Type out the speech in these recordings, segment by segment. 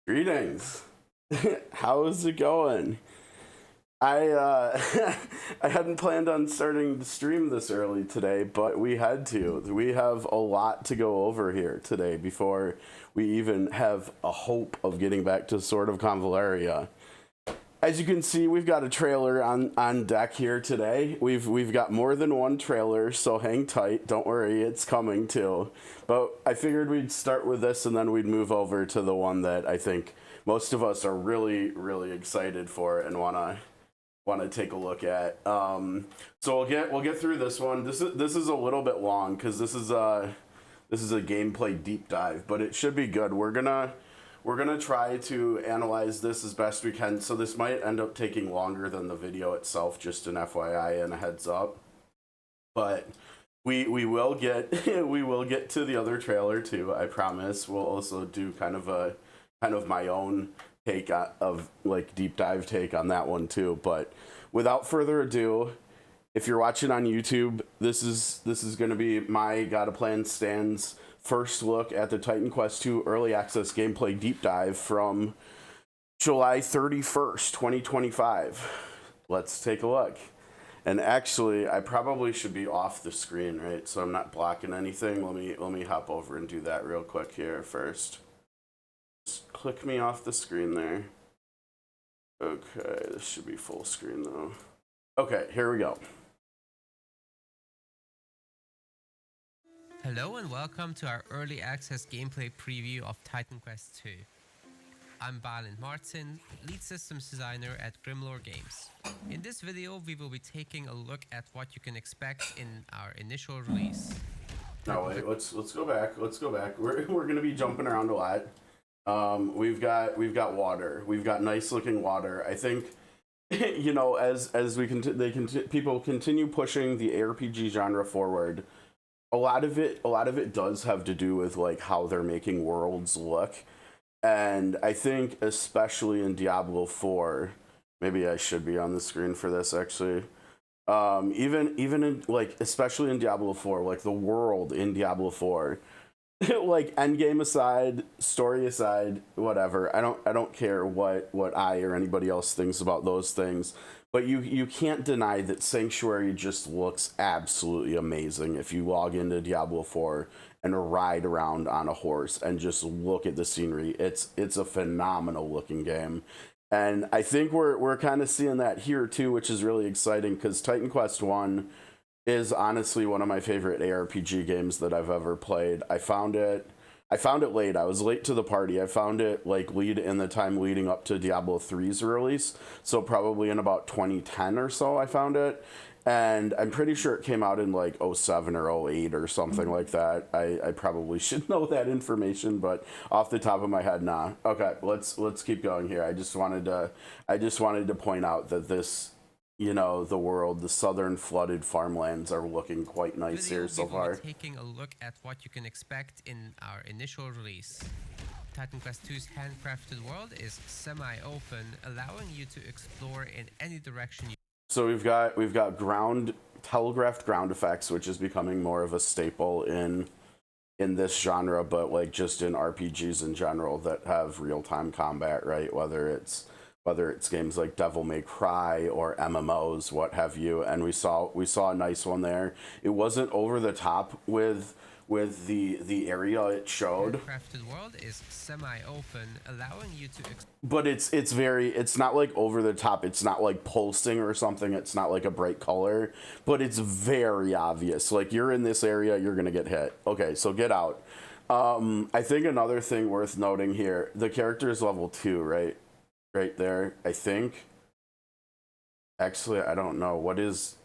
Greetings. How's it going? I I hadn't planned on starting the stream this early today, but we had to. We have a lot to go over here today before we even have a hope of getting back to Sword of Convalaria. As you can see, we've got a trailer on deck here today. We've got more than one trailer, so hang tight. Don't worry, it's coming too. But I figured we'd start with this and then we'd move over to the one that I think most of us are really excited for and wanna take a look at. So we'll get through this one. This is a little bit long because this is a gameplay deep dive, but it should be good. We're gonna try to analyze this as best we can, so this might end up taking longer than the video itself, just an FYI and a heads up. But we will get we will get to the other trailer too, I promise. We'll also do kind of my own take of like deep dive take on that one too. But without further ado, if you're watching on YouTube, this is gonna be my Gotta Plan Stands first look at the Titan Quest 2 Early Access Gameplay Deep Dive from July 31st, 2025. Let's take a look. And actually, I probably should be off the screen, right? So I'm not blocking anything. Let me hop over and do that real quick here first. Just click me off the screen there. Okay, this should be full screen though. Okay, here we go. Hello and welcome to our early access gameplay preview of Titan Quest 2. I'm Balint Martin, lead systems designer at Grimlore Games. In this video we will be taking a look at what you can expect in our initial release. No wait, let's go back. We're gonna be jumping around a lot. We've got water. We've got nice looking water. I think you know, as people continue pushing the ARPG genre forward, a lot of it does have to do with like how they're making worlds look. And I think especially in Diablo 4, maybe I should be on the screen for this actually. Even in like especially in Diablo 4, like the world in Diablo 4, like endgame aside, story aside, whatever. I don't care what I or anybody else thinks about those things. But you can't deny that Sanctuary just looks absolutely amazing if you log into Diablo 4 and ride around on a horse and just look at the scenery. It's a phenomenal looking game. And I think we're kind of seeing that here too, which is really exciting because Titan Quest 1 is honestly one of my favorite ARPG games that I've ever played. I found it late. I was late to the party. I found it like in the time leading up to Diablo 3's release. So probably in about 2010 or so I found it. And I'm pretty sure it came out in like 07 or 08 or something like that. I probably should know that information, but off the top of my head, nah. Okay, let's keep going here. I just wanted to point out that this, you know, the southern flooded farmlands are looking quite nice here so far. Taking a look at what you can expect in our initial release. Titan Quest 2's handcrafted world is semi-open, allowing you to explore in any direction you... So we've got telegraphed ground effects, which is becoming more of a staple in this genre, but like just in RPGs in general that have real-time combat, right? Whether it's games like Devil May Cry or MMOs, what have you, and we saw a nice one there. It wasn't over the top with the area it showed. The crafted world is semi-open, allowing you to... But it's not like over the top. It's not like pulsing or something. It's not like a bright color, but it's very obvious. Like you're in this area, you're gonna get hit. Okay, so get out. I think another thing worth noting here, the character is level 2, right? Right there, I think. Actually, I don't know. What's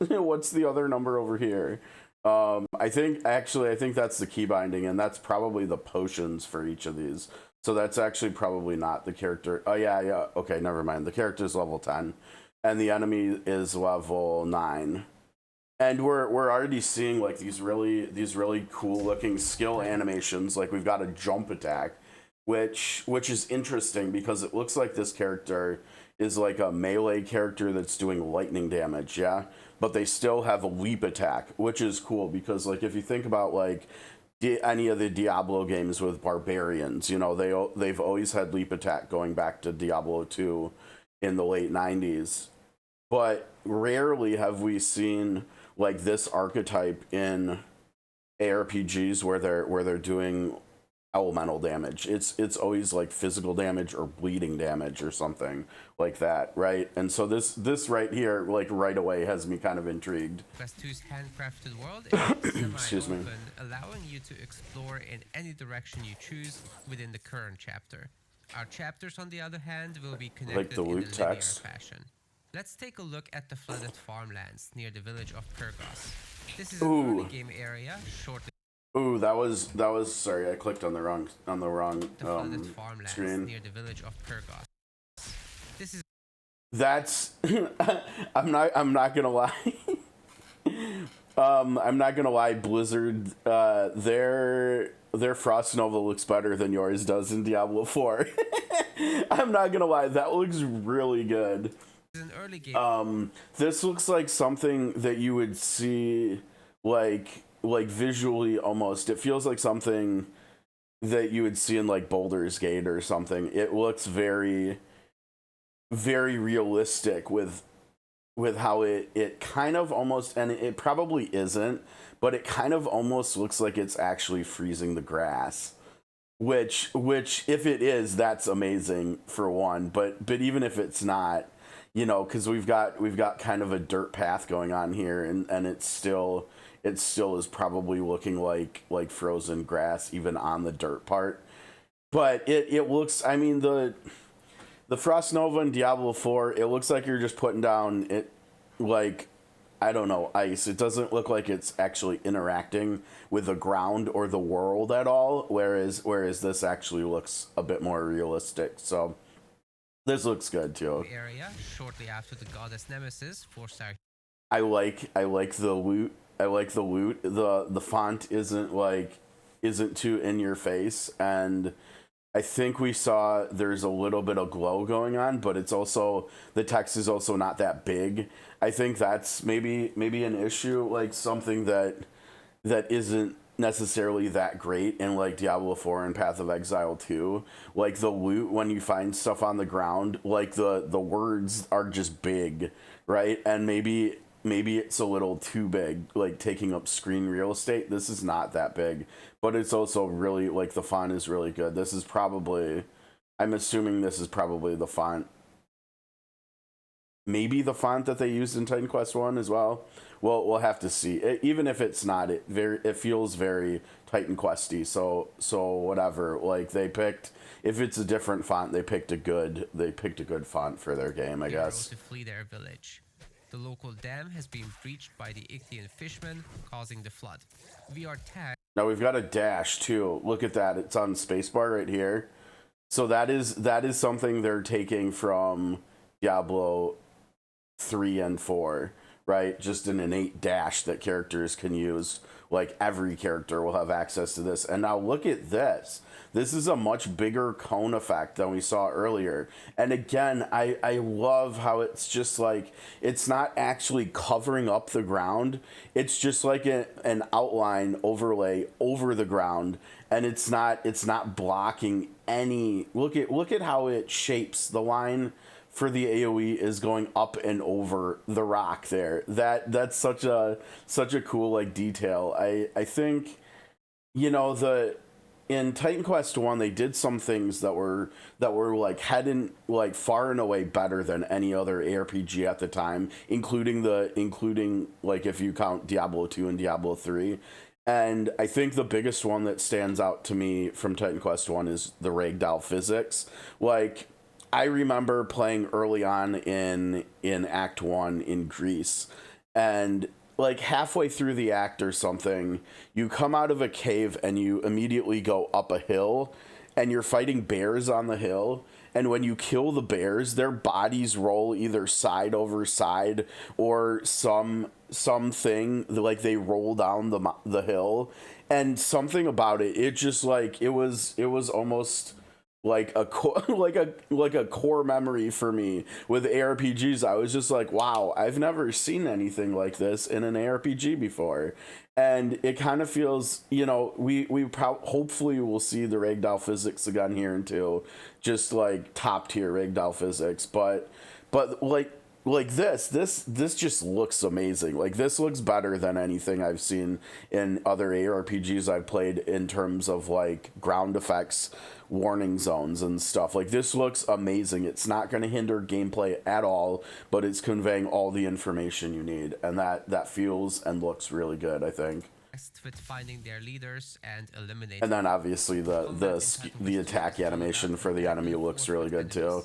the other number over here? I think that's the key binding, and that's probably the potions for each of these. So that's actually probably not the character. Oh yeah. Okay, never mind. The character is level 10, and the enemy is level 9. And we're already seeing like these really cool looking skill animations. Like we've got a jump attack, which is interesting because it looks like this character is like a melee character that's doing lightning damage, yeah? But they still have a leap attack, which is cool because like if you think about like any of the Diablo games with barbarians. You know, they've always had leap attack going back to Diablo 2 in the late 90s. But rarely have we seen like this archetype in ARPGs where they're doing elemental damage. It's always like physical damage or bleeding damage or something like that, right? And so this right here, like right away, has me kind of intrigued. Quest 2's handcrafted world is Excuse me. semi-open, allowing you to explore in any direction you choose within the current chapter. Our chapters, on the other hand, will be connected Like the in a loot linear text. fashion. Let's take a look at the flooded farmlands near the village of Pyrgos. This is an early game area shortly. Ooh, that was sorry, I clicked on the wrong The flooded farmlands screen. near the village of Pyrgos. This is That's I'm not gonna lie. I'm not gonna lie, Blizzard, their Frost Nova looks better than yours does in Diablo 4. I'm not gonna lie, that looks really good. an early game. This looks like something that you would see like visually almost. It feels like something that you would see in like Baldur's Gate or something. It looks very, very realistic with how it kind of almost, and it probably isn't, but it kind of almost looks like it's actually freezing the grass. Which if it is, that's amazing for one. But even if it's not, you know, because we've got kind of a dirt path going on here, and it still is probably looking like frozen grass even on the dirt part. But it looks, I mean, the Frost Nova in Diablo 4, it looks like you're just putting down it, like, I don't know, ice. It doesn't look like it's actually interacting with the ground or the world at all, whereas this actually looks a bit more realistic. So this looks good too. Area shortly after the goddess Nemesis forced our. I like the loot. I like the loot. The font isn't too in your face, and I think we saw there's a little bit of glow going on, but it's also, the text is also not that big. I think that's maybe an issue, like something that isn't necessarily that great in like Diablo 4 and Path of Exile 2. Like the loot, when you find stuff on the ground, like the words are just big, right? And maybe it's a little too big, like taking up screen real estate. This is not that big, but it's also really, like, the font is really good. This is probably, I'm assuming this is probably the font, maybe the font that they used in Titan Quest 1 as well. Well, we'll have to see. Even if it's not, it feels very Titan Questy. So whatever. Like, they picked, if it's a different font, they picked a good font for their game, I guess. To flee their village. The local dam has been breached by the Ichthian fishmen, causing the flood. We are tagged. Now we've got a dash too. Look at that. It's on spacebar right here. So that is something they're taking from Diablo 3 and 4, right? Just an innate dash that characters can use. Like, every character will have access to this. And now look at this. This is a much bigger cone effect than we saw earlier. And again, I love how it's just like, it's not actually covering up the ground. It's just like an outline overlay over the ground. And it's not blocking any, look at how it shapes. The line for the AoE is going up and over the rock there. That's such a cool, like, detail. I think, you know, in Titan Quest 1, they did some things that were like heading like far and away better than any other ARPG at the time, including like, if you count Diablo 2 and Diablo 3. And I think the biggest one that stands out to me from Titan Quest 1 is the ragdoll physics. Like, I remember playing early on in Act 1 in Greece, and like halfway through the act or something, you come out of a cave and you immediately go up a hill, and you're fighting bears on the hill. And when you kill the bears, their bodies roll either side over side or something, like they roll down the hill. And something about it just like, it was almost like a core memory for me with ARPGs. I was just like, wow, I've never seen anything like this in an ARPG before. And it kind of feels, hopefully we'll see the ragdoll physics again here into just like top tier ragdoll physics, but this just looks amazing. Like, this looks better than anything I've seen in other ARPGs I've played in terms of like ground effects, warning zones and stuff. Like, this looks amazing. It's not going to hinder gameplay at all, but it's conveying all the information you need, and that feels and looks really good, I think. With finding their leaders and eliminating. And then obviously the attack animation for the enemy looks really good too.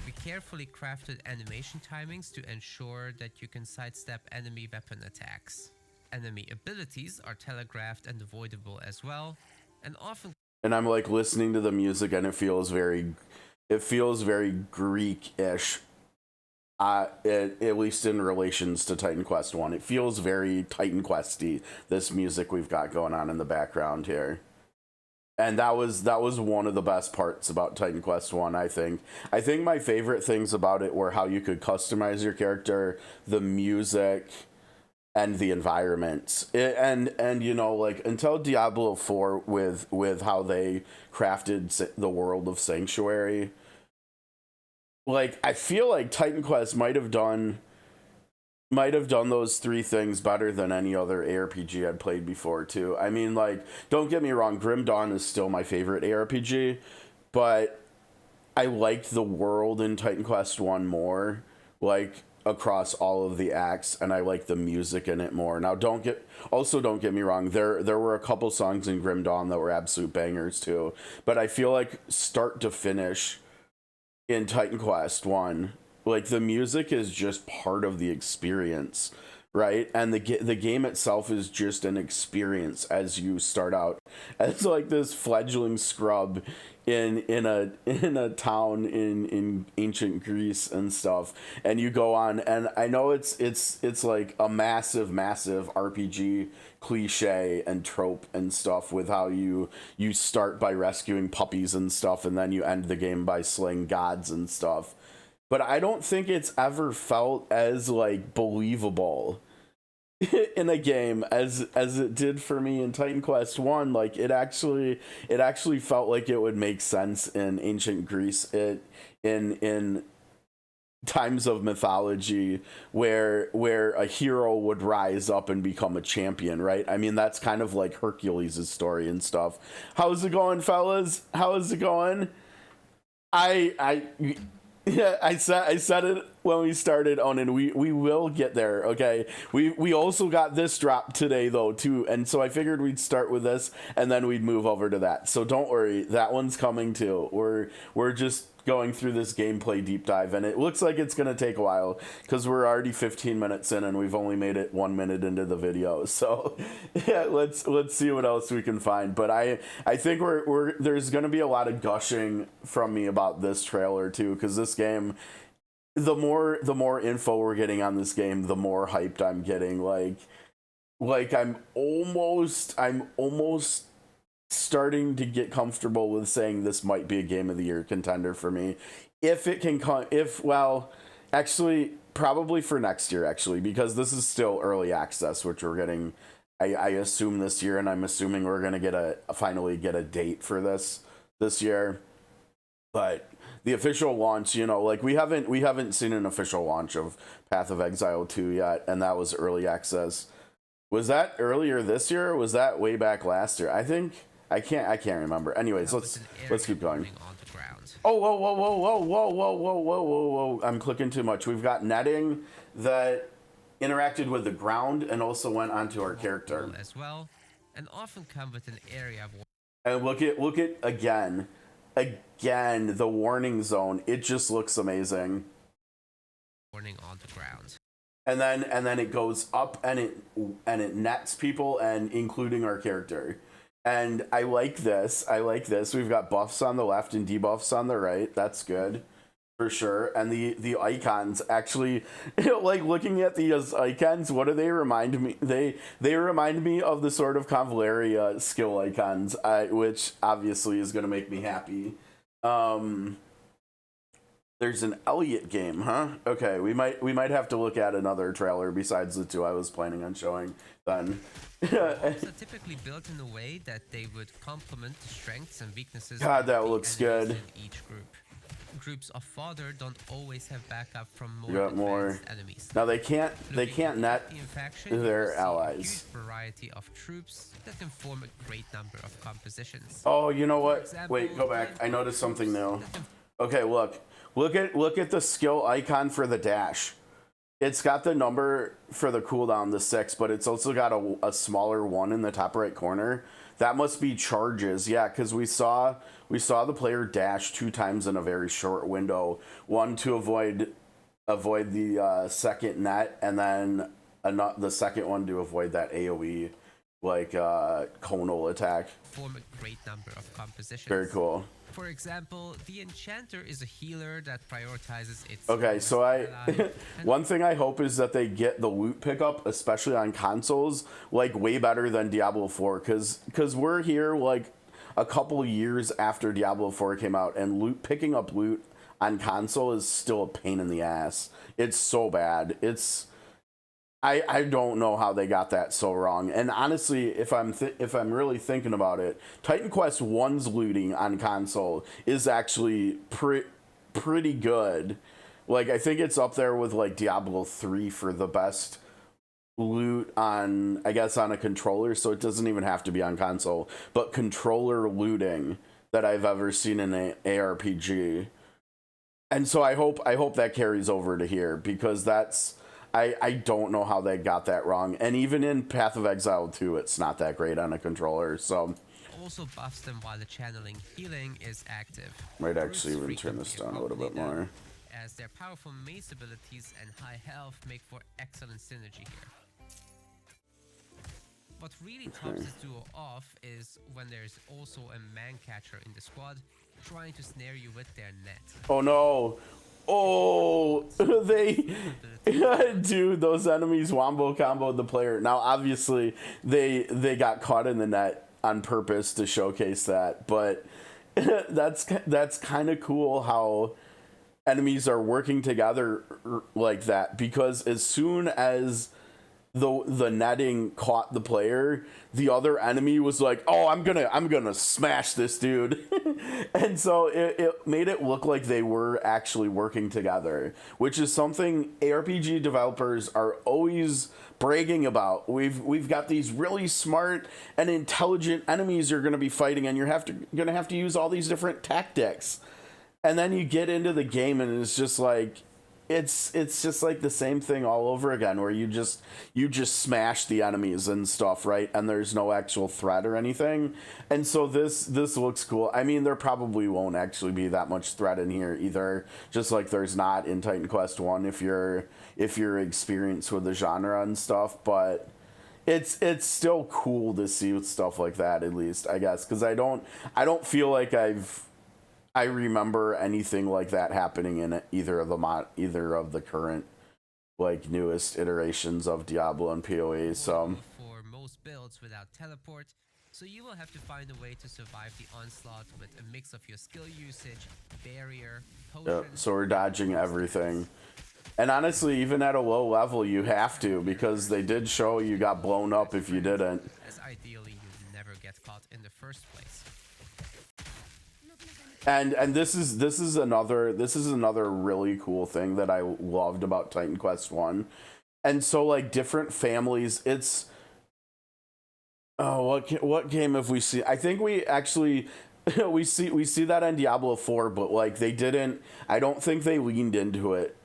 We carefully crafted animation timings to ensure that you can sidestep enemy weapon attacks. Enemy abilities are telegraphed and avoidable as well, and often. And I'm like listening to the music, and it feels very Greek-ish. At least in relations to Titan Quest 1. It feels very Titan Questy, this music we've got going on in the background here. And that was one of the best parts about Titan Quest 1, I think. I think my favorite things about it were how you could customize your character, the music, and the environments. And like, until Diablo 4 with how they crafted the world of Sanctuary, like, I feel like Titan Quest might have done those three things better than any other ARPG I'd played before too. I mean, like, don't get me wrong, Grim Dawn is still my favorite ARPG, but I liked the world in Titan Quest 1 more, like, across all of the acts, and I like the music in it more. Now, don't get me wrong, there were a couple songs in Grim Dawn that were absolute bangers too, but I feel like start to finish in Titan Quest 1, like, the music is just part of the experience, right? And the game itself is just an experience as you start out as like this fledgling scrub in a town in ancient Greece and stuff, and you go on, and I know it's like a massive RPG cliche and trope and stuff with how you start by rescuing puppies and stuff, and then you end the game by slaying gods and stuff. But I don't think it's ever felt as like believable in a game as it did for me in Titan Quest 1. Like, it actually felt like it would make sense in ancient Greece, in times of mythology where a hero would rise up and become a champion, right? I mean, that's kind of like Hercules' story and stuff. How's it going, fellas? How is it going? Yeah, I said it when we started on, and we will get there, okay? We also got this drop today though too, and so I figured we'd start with this and then we'd move over to that. So don't worry, that one's coming too. We're just going through this gameplay deep dive, and it looks like it's gonna take a while because we're already 15 minutes in and we've only made it 1 minute into the video. So yeah, let's see what else we can find. But I think there's gonna be a lot of gushing from me about this trailer too, because this game, the more info we're getting on this game, the more hyped I'm getting. Like I'm almost starting to get comfortable with saying this might be a Game of the Year contender for me. If it can come, actually, probably for next year, actually, because this is still early access, which we're getting, I assume, this year, and I'm assuming we're going to finally get a date for this year. But the official launch, like, we haven't seen an official launch of Path of Exile 2 yet, and that was early access. Was that earlier this year, or was that way back last year? I can't remember. Anyways, let's keep going. Oh, whoa. I'm clicking too much. We've got netting that interacted with the ground and also went onto our character as well, and often come with an area of. And look at again the warning zone. It just looks amazing. Warning on the ground. And then it goes up and it nets people, and including our character. And I like this. We've got buffs on the left and debuffs on the right. That's good, for sure. And the icons, actually, like, looking at these icons, what do they remind me? They remind me of the sort of Convaleria skill icons, which obviously is going to make me happy. Um, there's an Elliot game, huh? Okay, we might have to look at another trailer besides the two I was planning on showing then. Mobs are typically built in a way that they would complement the strengths and weaknesses God, of that the looks enemies good. in each group. Groups of fodder don't always have backup from more You got more. advanced enemies. Now they can't net In faction, you their will see a allies. huge variety of troops that can form a great number of compositions. Oh, you know what? example, Wait, go back. I noticed something new. that can Okay, look at the skill icon for the dash. It's got the number for the cooldown, the 6, but it's also got a smaller 1 in the top right corner. That must be charges, yeah, because we saw the player dash 2 times in a very short window. One to avoid the second net, and then the second one to avoid that AoE like conal attack. form a great number of compositions. Very cool. For example, the Enchanter is a healer that prioritizes its... Okay, so one thing I hope is that they get the loot pickup, especially on consoles, like way better than Diablo 4, because we're here like a couple years after Diablo 4 came out, and picking up loot on console is still a pain in the ass. It's so bad. I don't know how they got that so wrong. And honestly, if I'm really thinking about it, Titan Quest 1's looting on console is actually pretty good. Like, I think it's up there with like Diablo 3 for the best loot on, I guess, on a controller, so it doesn't even have to be on console, but controller looting that I've ever seen in an ARPG. And so I hope that carries over to here, because I don't know how they got that wrong. And even in Path of Exile 2, it's not that great on a controller, so... Also buffs them while the channeling healing is active. Might actually even turn this down a little bit more. As their powerful mace abilities and high health make for excellent synergy here. What really tops this duo off is when there's also a man catcher in the squad trying to snare you with their net. Oh no! Oh, dude, those enemies wombo comboed the player. Now, obviously, they got caught in the net on purpose to showcase that, but that's kind of cool how enemies are working together like that, because as soon as the netting caught the player, the other enemy was like, oh, I'm gonna smash this dude. And so it made it look like they were actually working together, which is something ARPG developers are always bragging about. We've got these really smart and intelligent enemies you're gonna be fighting, and you're gonna have to use all these different tactics. And then you get into the game and it's just like it's just like the same thing all over again, where you just smash the enemies and stuff, right? And there's no actual threat or anything. And so this looks cool. I mean, there probably won't actually be that much threat in here either, just like there's not in Titan Quest 1 if you're experienced with the genre and stuff, but it's still cool to see stuff like that, at least, I guess, because I don't feel like I remember anything like that happening in either of the current, like, newest iterations of Diablo and PoE. So for most builds without teleport, so you will have to find a way to survive the onslaught with a mix of your skill usage, barrier, potion. so we're dodging everything. And honestly, even at a low level, you have to, because they did show you got blown up if you didn't. As ideally you never get caught in the first place. And this is another really cool thing that I loved about Titan Quest 1. And so, like, different families, it's what game have we seen? I think we actually we see that on Diablo 4, but like I don't think they leaned into it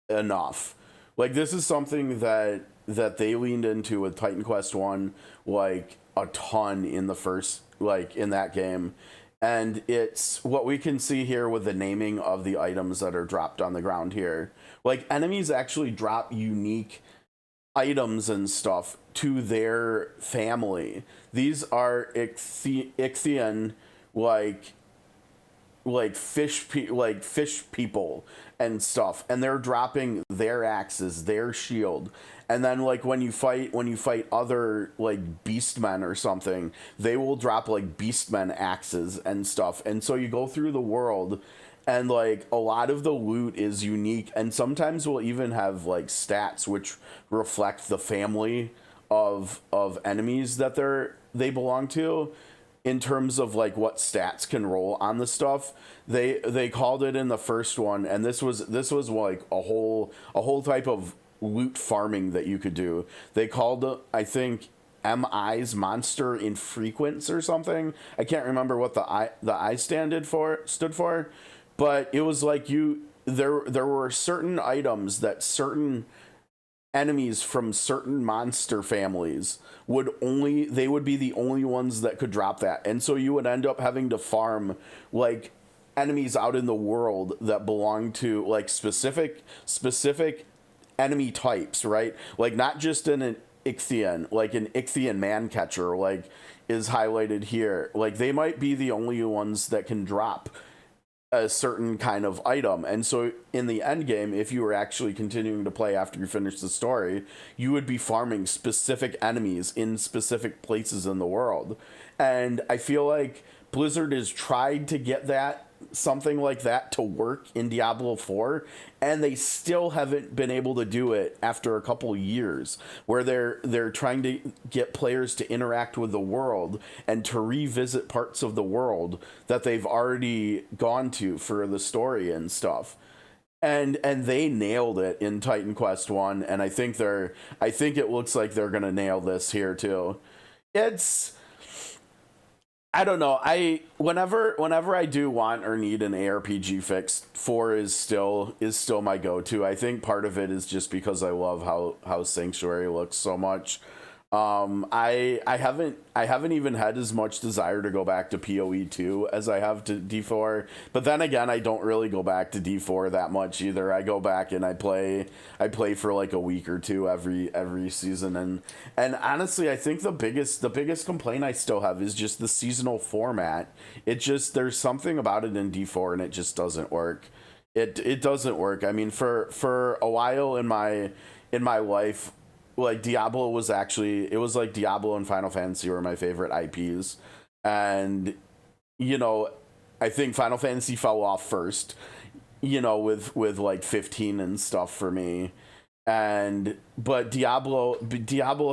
enough. Like, this is something that they leaned into with Titan Quest 1 like a ton in the first, like, in that game. And it's what we can see here with the naming of the items that are dropped on the ground here. Like, enemies actually drop unique items and stuff to their family. These are Ichthian, like, fish people and stuff, and they're dropping their axes, their shield. And then like when you fight other like beastmen or something, they will drop like beastmen axes and stuff. And so you go through the world, and like a lot of the loot is unique, and sometimes we'll even have like stats which reflect the family of enemies that they belong to, in terms of like what stats can roll on the stuff. They called it in the first one, and this was like a whole type of loot farming that you could do. They called it, I think, MI's monster infrequence or something. I can't remember what the I stood for, but it was like there were certain items that certain enemies from certain monster families would be the only ones that could drop that. And so you would end up having to farm like enemies out in the world that belong to like specific enemy types, right? Like not just an Ichthian, like an Ichthian man catcher, like is highlighted here. Like they might be the only ones that can drop a certain kind of item. And so in the end game, if you were actually continuing to play after you finish the story, you would be farming specific enemies in specific places in the world. And I feel like Blizzard has tried to get something like that to work in Diablo 4, and they still haven't been able to do it after a couple years, where they're trying to get players to interact with the world and to revisit parts of the world that they've already gone to for the story and stuff. And they nailed it in Titan Quest 1, and I think it looks like they're going to nail this here too. I don't know. Whenever I do want or need an ARPG fix, 4 is still my go-to. I think part of it is just because I love how Sanctuary looks so much. I haven't even had as much desire to go back to PoE 2 as I have to D4. But then again, I don't really go back to D4 that much either. I go back and I play for like a week or two every season, and honestly, I think the biggest complaint I still have is just the seasonal format. There's something about it in D4 and it just doesn't work. It doesn't work. I mean, for a while in my life, like Diablo was like Diablo and Final Fantasy were my favorite IPs, and I think Final Fantasy fell off first, with like 15 and stuff for me, but Diablo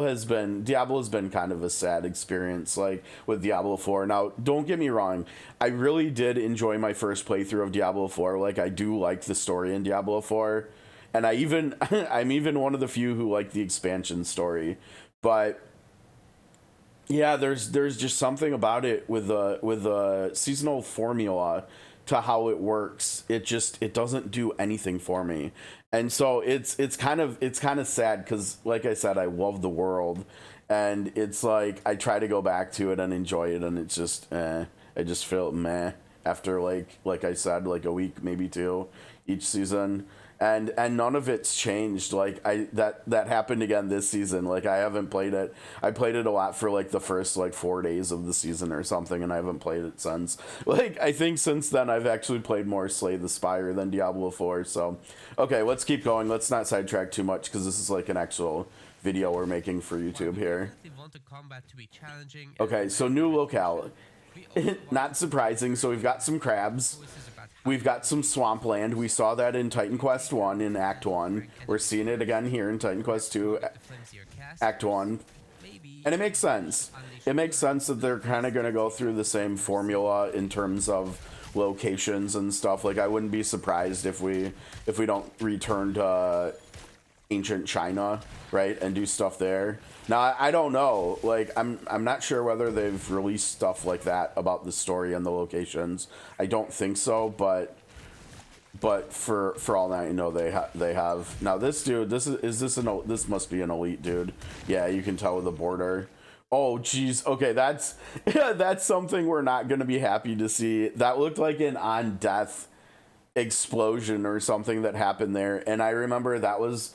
has been kind of a sad experience, like with Diablo 4. Now, don't get me wrong, I really did enjoy my first playthrough of Diablo 4. Like I do like the story in Diablo 4. And I'm even one of the few who like the expansion story, but yeah, there's just something about it with the seasonal formula to how it works. It doesn't do anything for me, and so it's kind of sad because, like I said, I love the world, and it's like I try to go back to it and enjoy it, and it's just I just feel meh after like I said, like a week, maybe two each season. And none of it's changed. Like that happened again this season. Like I haven't played it. I played it a lot for like the first like 4 days of the season or something, and I haven't played it since. Like I think since then I've actually played more Slay the Spire than Diablo 4. So okay, let's keep going. Let's not sidetrack too much because this is like an actual video we're making for YouTube here. Okay, so new locale. Not surprising. So we've got some crabs. We've got some swampland. We saw that in Titan Quest 1 in Act 1. We're seeing it again here in Titan Quest 2 Act 1. And it makes sense. It makes sense that they're kind of going to go through the same formula in terms of locations and stuff. Like I wouldn't be surprised if we don't return to ancient China, right, and do stuff there. Now I don't know, like I'm not sure whether they've released stuff like that about the story and the locations. I don't think so, but for all that you know, they have. Now this dude, this must be an elite dude. Yeah, you can tell with the border. Oh geez, okay, that's that's something we're not gonna be happy to see. That looked like an on death explosion or something that happened there, and I remember that was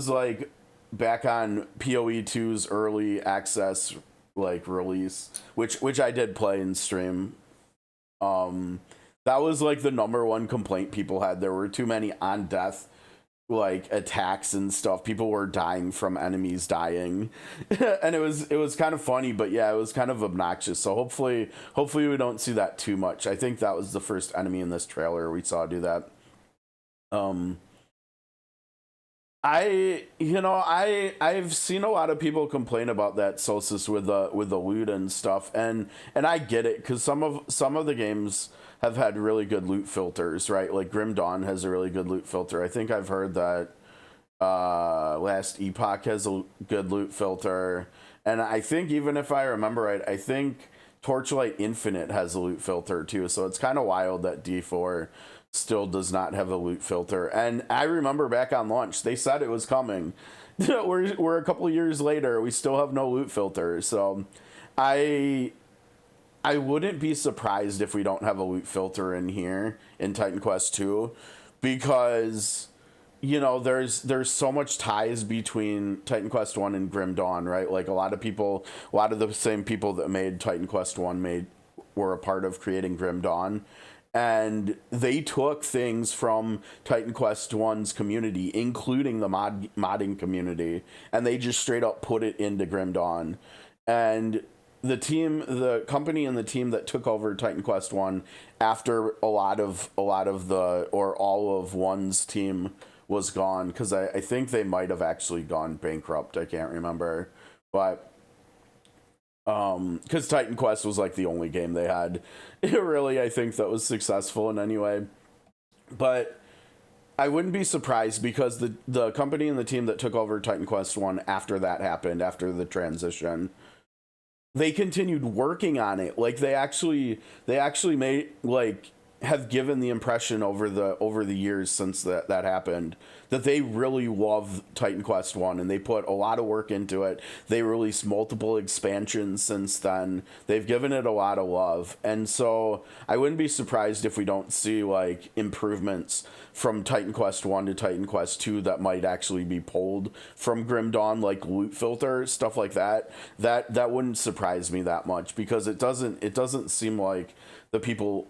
like back on PoE 2's early access like release, which I did play and stream. That was like the number one complaint people had. There were too many on death like attacks and stuff. People were dying from enemies dying. And it was kind of funny, but yeah, it was kind of obnoxious. So hopefully we don't see that too much. I think that was the first enemy in this trailer we saw do that. I've seen a lot of people complain about that Solstice with the loot and stuff, and I get it, because some of the games have had really good loot filters, right? Like Grim Dawn has a really good loot filter. I think I've heard that Last Epoch has a good loot filter, and I think, even if I remember right, I think Torchlight Infinite has a loot filter too. So it's kind of wild that D4 still does not have a loot filter. And I remember back on launch, they said it was coming. We're a couple of years later, we still have no loot filter. So I wouldn't be surprised if we don't have a loot filter in here in Titan Quest 2, because there's so much ties between Titan Quest 1 and Grim Dawn, right? Like a lot of the same people that made Titan Quest 1 were a part of creating Grim Dawn. And they took things from Titan Quest 1's community, including the modding community, and they just straight up put it into Grim Dawn. And the company and the team that took over Titan Quest 1 after all of 1's team was gone, because I think they might have actually gone bankrupt. I can't remember. But because Titan Quest was like the only game they had really, I think, that was successful in any way. But I wouldn't be surprised, because the company and the team that took over Titan Quest 1 after that happened, after the transition, they continued working on it. Like they actually made, like, have given the impression over the years since that happened, that they really love Titan Quest 1, and they put a lot of work into it. They released multiple expansions since then. They've given it a lot of love. And so I wouldn't be surprised if we don't see like improvements from Titan Quest 1 to Titan Quest 2 that might actually be pulled from Grim Dawn, like loot filter, stuff like that. That wouldn't surprise me that much, because it doesn't seem like the people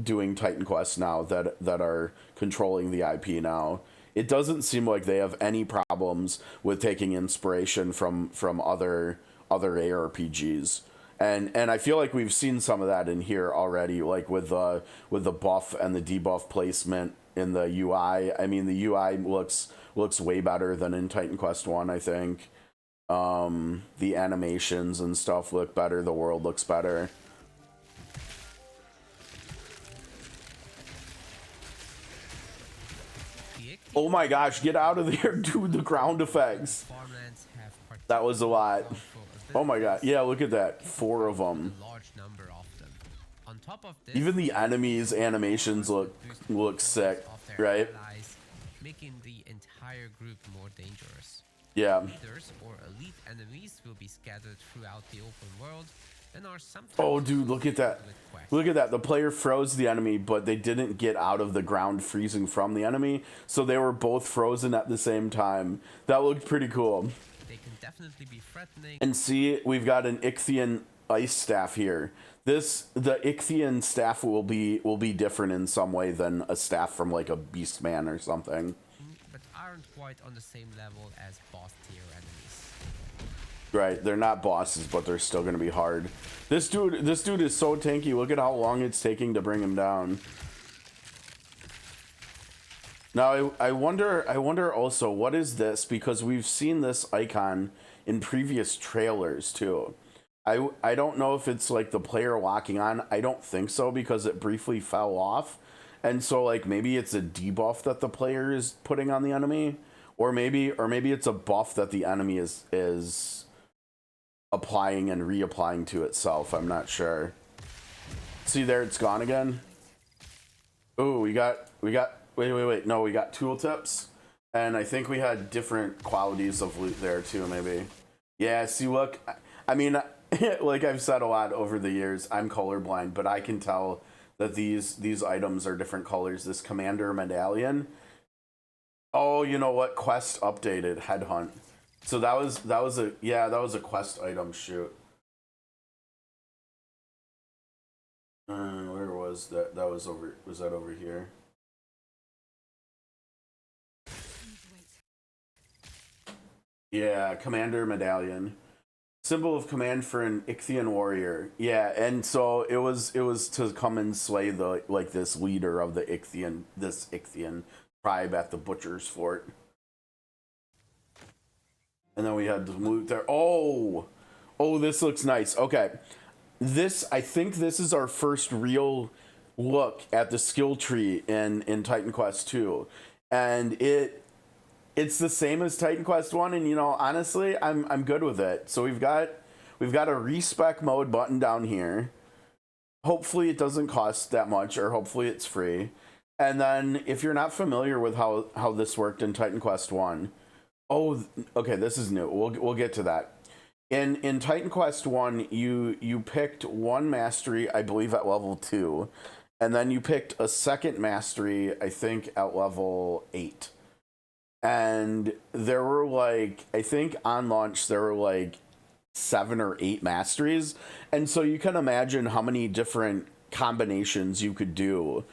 doing Titan Quest now that are controlling the IP now, it doesn't seem like they have any problems with taking inspiration from other ARPGs. And I feel like we've seen some of that in here already, like with the buff and the debuff placement in the UI. I mean, the UI looks way better than in Titan Quest 1, I think. The animations and stuff look better, the world looks better. Oh my gosh, get out of there, dude, the ground effects. That was a lot. Oh my god, yeah, look at that, 4 of them. On top of this, even the enemies' animations look sick, right? Making the entire group more dangerous. Yeah. Leaders or elite enemies will be scattered throughout the open world and are sometimes... Oh, dude, look at that. Look at that. The player froze the enemy, but they didn't get out of the ground freezing from the enemy, so they were both frozen at the same time. That looked pretty cool. They can definitely be threatening. And see, we've got an Ichthian ice staff here. The Ichthian staff will be different in some way than a staff from like a Beastman or something. But aren't quite on the same level as boss tier enemies. Right, they're not bosses, but they're still gonna be hard. This dude is so tanky. Look at how long it's taking to bring him down. Now I wonder also, what is this? Because we've seen this icon in previous trailers too. I don't know if it's like the player locking on. I don't think so, because it briefly fell off. And so like maybe it's a debuff that the player is putting on the enemy, or maybe it's a buff that the enemy is applying and reapplying to itself. I'm not sure. See there, it's gone again. Oh, we got wait, no, we got tooltips, and I think we had different qualities of loot there too, maybe. Yeah, see, look, I mean, like I've said a lot over the years, I'm colorblind, but I can tell that these items are different colors. This commander medallion. Oh, you know what? Quest updated headhunt. So that was a quest item. Shoot. Where was was that was over was that over here? Yeah, Commander Medallion. Symbol of command for an Ichthian warrior. Yeah, and so it was to come and slay the this leader of the Ichthian tribe at the Butcher's Fort. And then we had the loot there. Oh, this looks nice. Okay, I think this is our first real look at the skill tree in Titan Quest 2, and it's the same as Titan Quest 1, and honestly, I'm good with it. So we've got a Respec Mode button down here. Hopefully it doesn't cost that much, or hopefully it's free. And then if you're not familiar with how this worked in Titan Quest 1, okay, this is new. We'll get to that. In Titan Quest 1, you picked one mastery, I believe at level 2, and then you picked a second mastery, I think at level 8. And there were I think on launch there were 7 or 8 masteries, and so you can imagine how many different combinations you could do,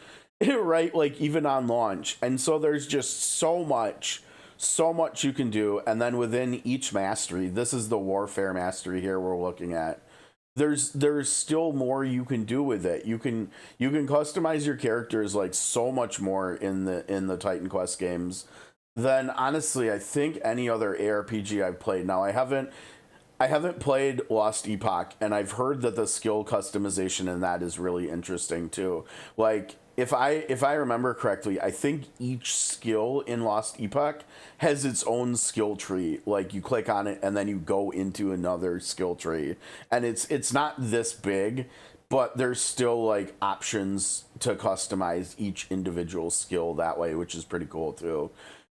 right? Even on launch. And so there's just so much you can do. And then within each mastery, this is the warfare mastery here we're looking at, there's still more you can do with it. You can customize your characters so much more in the Titan Quest games than honestly I think any other ARPG I've played. Now I haven't played Lost Epoch, and I've heard that the skill customization in that is really interesting too. If I remember correctly, I think each skill in Lost Epoch has its own skill tree. You click on it and then you go into another skill tree, and it's not this big, but there's still options to customize each individual skill that way, which is pretty cool too.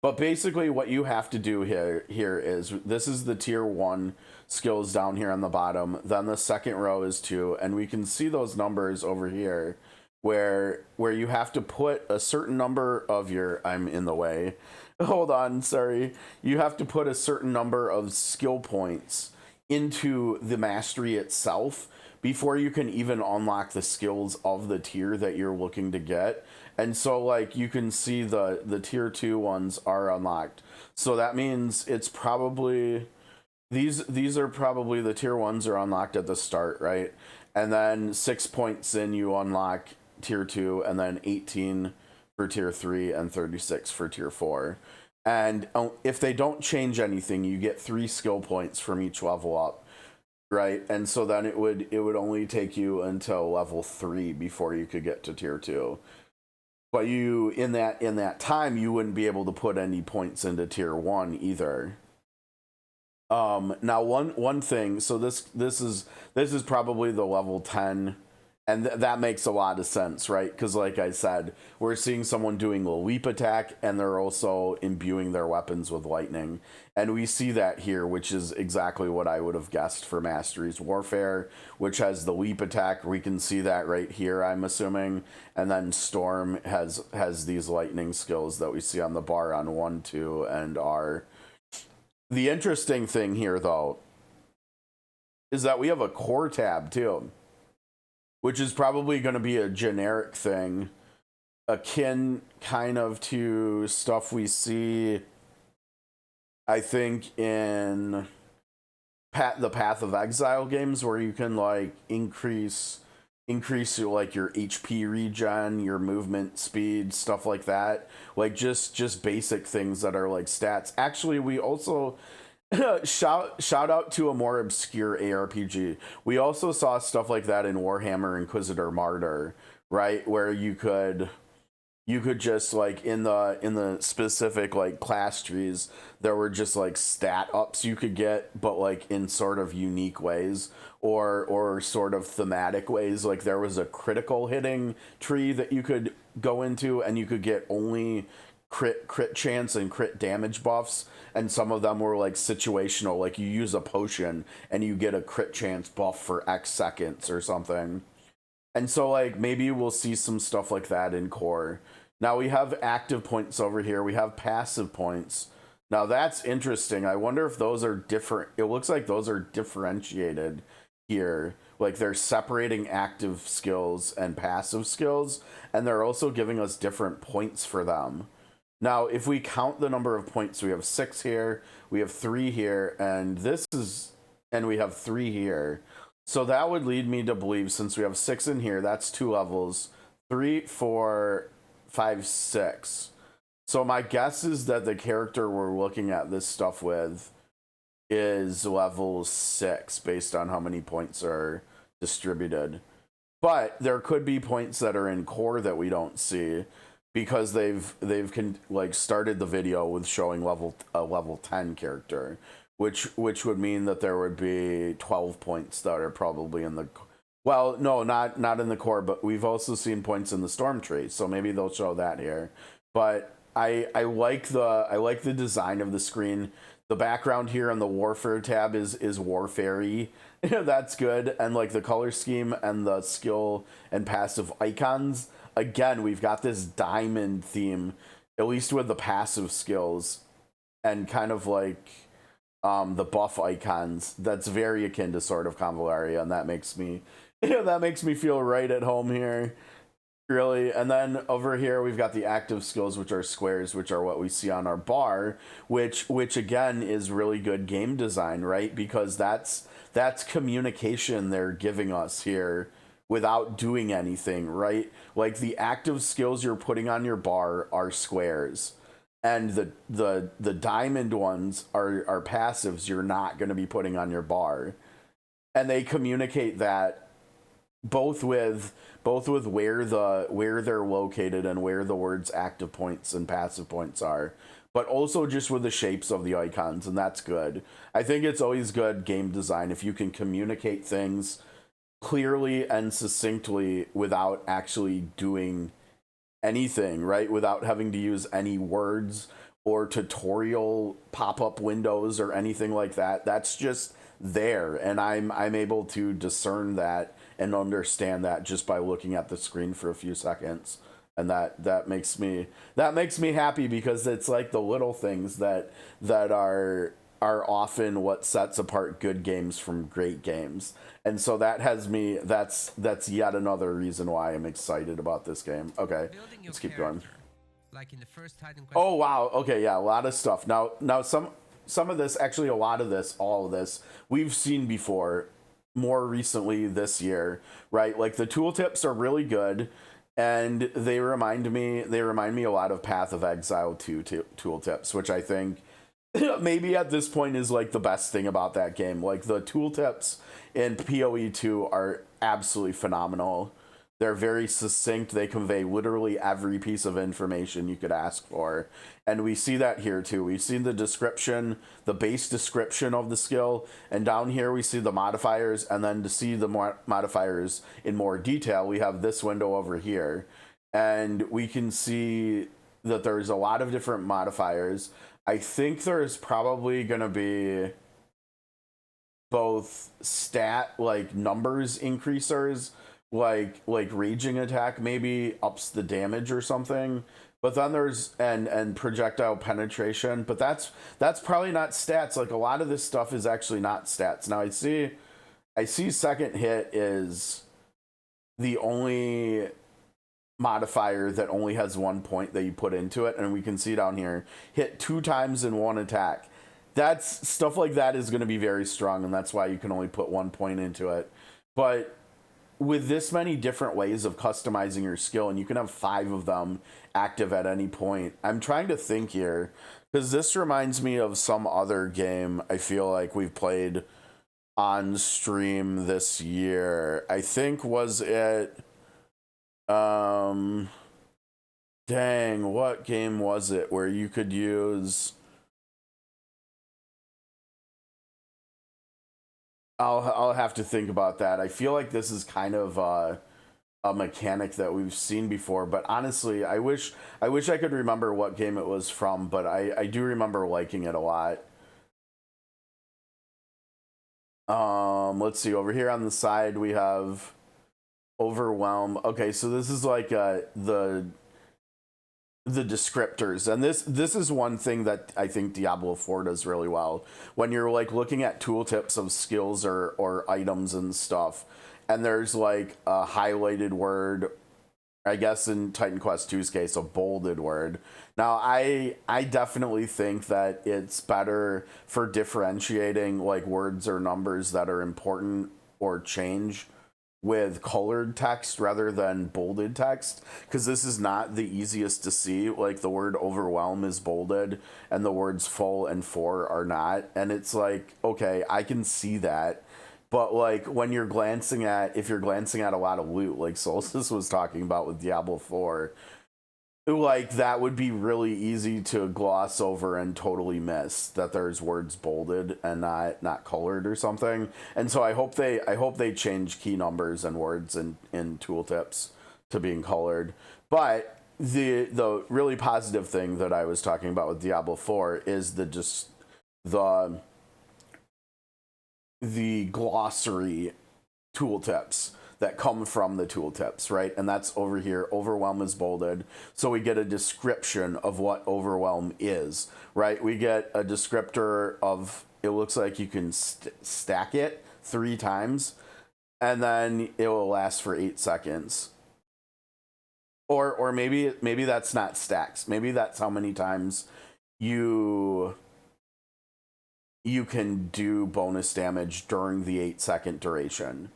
But basically what you have to do here is, this is the tier 1 skills down here on the bottom. Then the second row is 2, and we can see those numbers over here where you have to put a certain number of I'm in the way. Hold on, sorry. You have to put a certain number of skill points into the mastery itself before you can even unlock the skills of the tier that you're looking to get. And so you can see the tier 2 ones are unlocked. So that means it's probably these are probably the tier 1s are unlocked at the start, right? And then 6 points in you unlock tier 2, and then 18 for tier 3 and 36 for tier 4. And if they don't change anything, you get 3 skill points from each level up, right? And so then it would only take you until level 3 before you could get to tier 2. But you in that time you wouldn't be able to put any points into tier 1 either. Now one thing, so this is probably the level 10, and that makes a lot of sense, right? Because like I said, we're seeing someone doing a leap attack, and they're also imbuing their weapons with lightning, and we see that here, which is exactly what I would have guessed for Masteries Warfare, which has the leap attack. We can see that right here, I'm assuming, and then Storm has these lightning skills that we see on the bar on 1, 2, and R. The interesting thing here, though, is that we have a core tab, too, which is probably going to be a generic thing, akin kind of to stuff we see, I think, in the Path of Exile games, where you can, like, increase like your HP regen, your movement speed, stuff like that. Like just basic things that are like stats. Actually, we also shout out to a more obscure ARPG. We also saw stuff like that in Warhammer Inquisitor Martyr, right? Where you could just like in the specific like class trees, there were just like stat ups you could get, but like in sort of unique ways or sort of thematic ways. Like there was a critical hitting tree that you could go into, and you could get only crit chance and crit damage buffs, and some of them were like situational, like you use a potion and you get a crit chance buff for X seconds or something. And so, like, maybe we'll see some stuff like that in core. Now, we have active points over here. We have passive points. Now, that's interesting. I wonder if those are different. It looks like those are differentiated here. Like they're separating active skills and passive skills, and they're also giving us different points for them. Now, if we count the number of points, we have 6 here, we have 3 here, and we have 3 here. So that would lead me to believe, since we have 6 in here, that's 2 levels. 3, 4, 5, 6. So my guess is that the character we're looking at this stuff with is level 6 based on how many points are distributed. But there could be points that are in core that we don't see, because they've started the video with showing a level 10 character, which would mean that there would be 12 points that are probably in the, well, no, not in the core, but we've also seen points in the storm tree, so maybe they'll show that here. But I like the design of the screen. The background here on the warfare tab is warfare-y. That's good. And like the color scheme and the skill and passive icons, again, we've got this diamond theme, at least with the passive skills, and kind of like the buff icons. That's very akin to Sword of Convalaria, and that makes me feel right at home here. Really. And then over here we've got the active skills, which are squares, which are what we see on our bar, which again is really good game design, right? Because that's communication they're giving us here without doing anything, right? Like the active skills you're putting on your bar are squares, and the diamond ones are passives you're not going to be putting on your bar. And they communicate that both with where they're located and where the words active points and passive points are, but also just with the shapes of the icons, and that's good. I think it's always good game design if you can communicate things clearly and succinctly without actually doing anything, right? Without having to use any words or tutorial pop-up windows or anything like that. That's just there, and I'm able to discern that and understand that just by looking at the screen for a few seconds. And that makes me happy, because it's like the little things that are often what sets apart good games from great games. And so that's yet another reason why I'm excited about this game. Okay, let's keep going. Like in the first Titan Quest. Oh wow, okay, yeah, a lot of stuff. Now some of this, actually a lot of this, all of this, we've seen before, more recently this year, right? Like the tooltips are really good, and they remind me a lot of Path of Exile 2 tooltips, which I think maybe at this point is like the best thing about that game. Like the tooltips in PoE 2 are absolutely phenomenal. They're very succinct. They convey literally every piece of information you could ask for. And we see that here too. We've seen the description, the base description of the skill. And down here we see the modifiers. And then to see the modifiers in more detail, we have this window over here. And we can see that there's a lot of different modifiers. I think there's probably going to be both stat, like numbers increasers, like raging attack maybe ups the damage or something, but then there's and projectile penetration, but that's probably not stats. Like a lot of this stuff is actually not stats. Now I see second hit is the only modifier that only has 1 point that you put into it, and we can see down here, hit 2 times in 1 attack. That's stuff like that is going to be very strong, and that's why you can only put 1 point into it. But with this many different ways of customizing your skill, and you can have 5 of them active at any point, I'm trying to think here, because this reminds me of some other game I feel like we've played on stream this year. I think, was it dang, what game was it where you could use, I'll have to think about that. I feel like this is kind of a mechanic that we've seen before, but honestly, I wish I could remember what game it was from, but I do remember liking it a lot. Let's see, over here on the side we have Overwhelm. Okay, so this is like the descriptors, and this is one thing that I think Diablo 4 does really well. When you're like looking at tooltips of skills or items and stuff, and there's like a highlighted word, I guess in Titan Quest 2's case, a bolded word. Now, I definitely think that it's better for differentiating like words or numbers that are important or change with colored text rather than bolded text, because this is not the easiest to see. Like the word overwhelm is bolded and the words full and for are not, and it's like, okay, I can see that, but like when you're glancing at, if you're glancing at a lot of loot like Solstice was talking about with Diablo 4, like that would be really easy to gloss over and totally miss that there's words bolded and not colored or something. And so I hope they change key numbers and words in tooltips to being colored. But the really positive thing that I was talking about with Diablo 4 is the the glossary tooltips that come from the tooltips, right? And that's over here. Overwhelm is bolded. So we get a description of what overwhelm is, right? We get a descriptor of, it looks like you can stack it 3 times and then it will last for 8 seconds. Or maybe that's not stacks. Maybe that's how many times you can do bonus damage during the 8-second duration.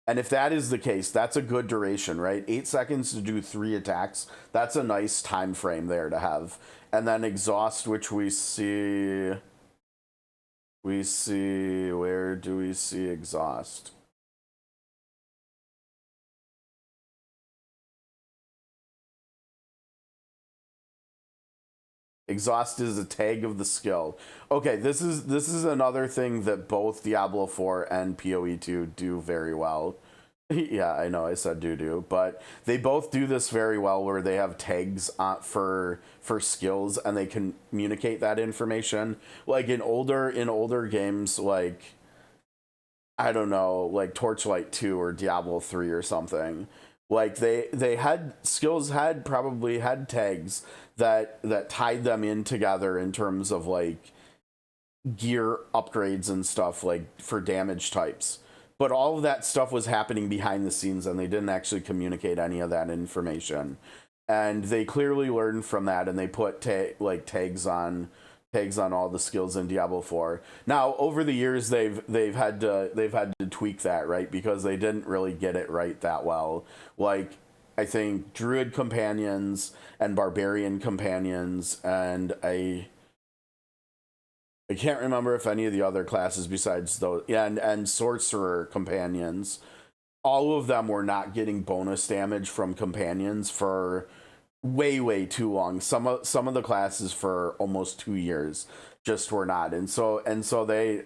And if that is the case, that's a good duration, right? 8 seconds to do 3 attacks. That's a nice time frame there to have. And then exhaust, which we see, where do we see exhaust? Exhaust is a tag of the skill. Okay, this is another thing that both Diablo 4 and PoE 2 do very well. Yeah, I know I said do, but they both do this very well, where they have tags for skills and they can communicate that information. Like in older games, like I don't know, like Torchlight 2 or Diablo 3 or something. Like they had skills, had probably had tags that tied them in together in terms of like gear upgrades and stuff, like for damage types. But all of that stuff was happening behind the scenes and they didn't actually communicate any of that information. And they clearly learned from that and they put tags on all the skills in Diablo 4. Now, over the years they've had to tweak that, right? Because they didn't really get it right that well. Like I think Druid companions and Barbarian companions, and I can't remember if any of the other classes besides those, yeah, and Sorcerer companions, all of them were not getting bonus damage from companions for way too long. Some of the classes for almost 2 years just were not, and so they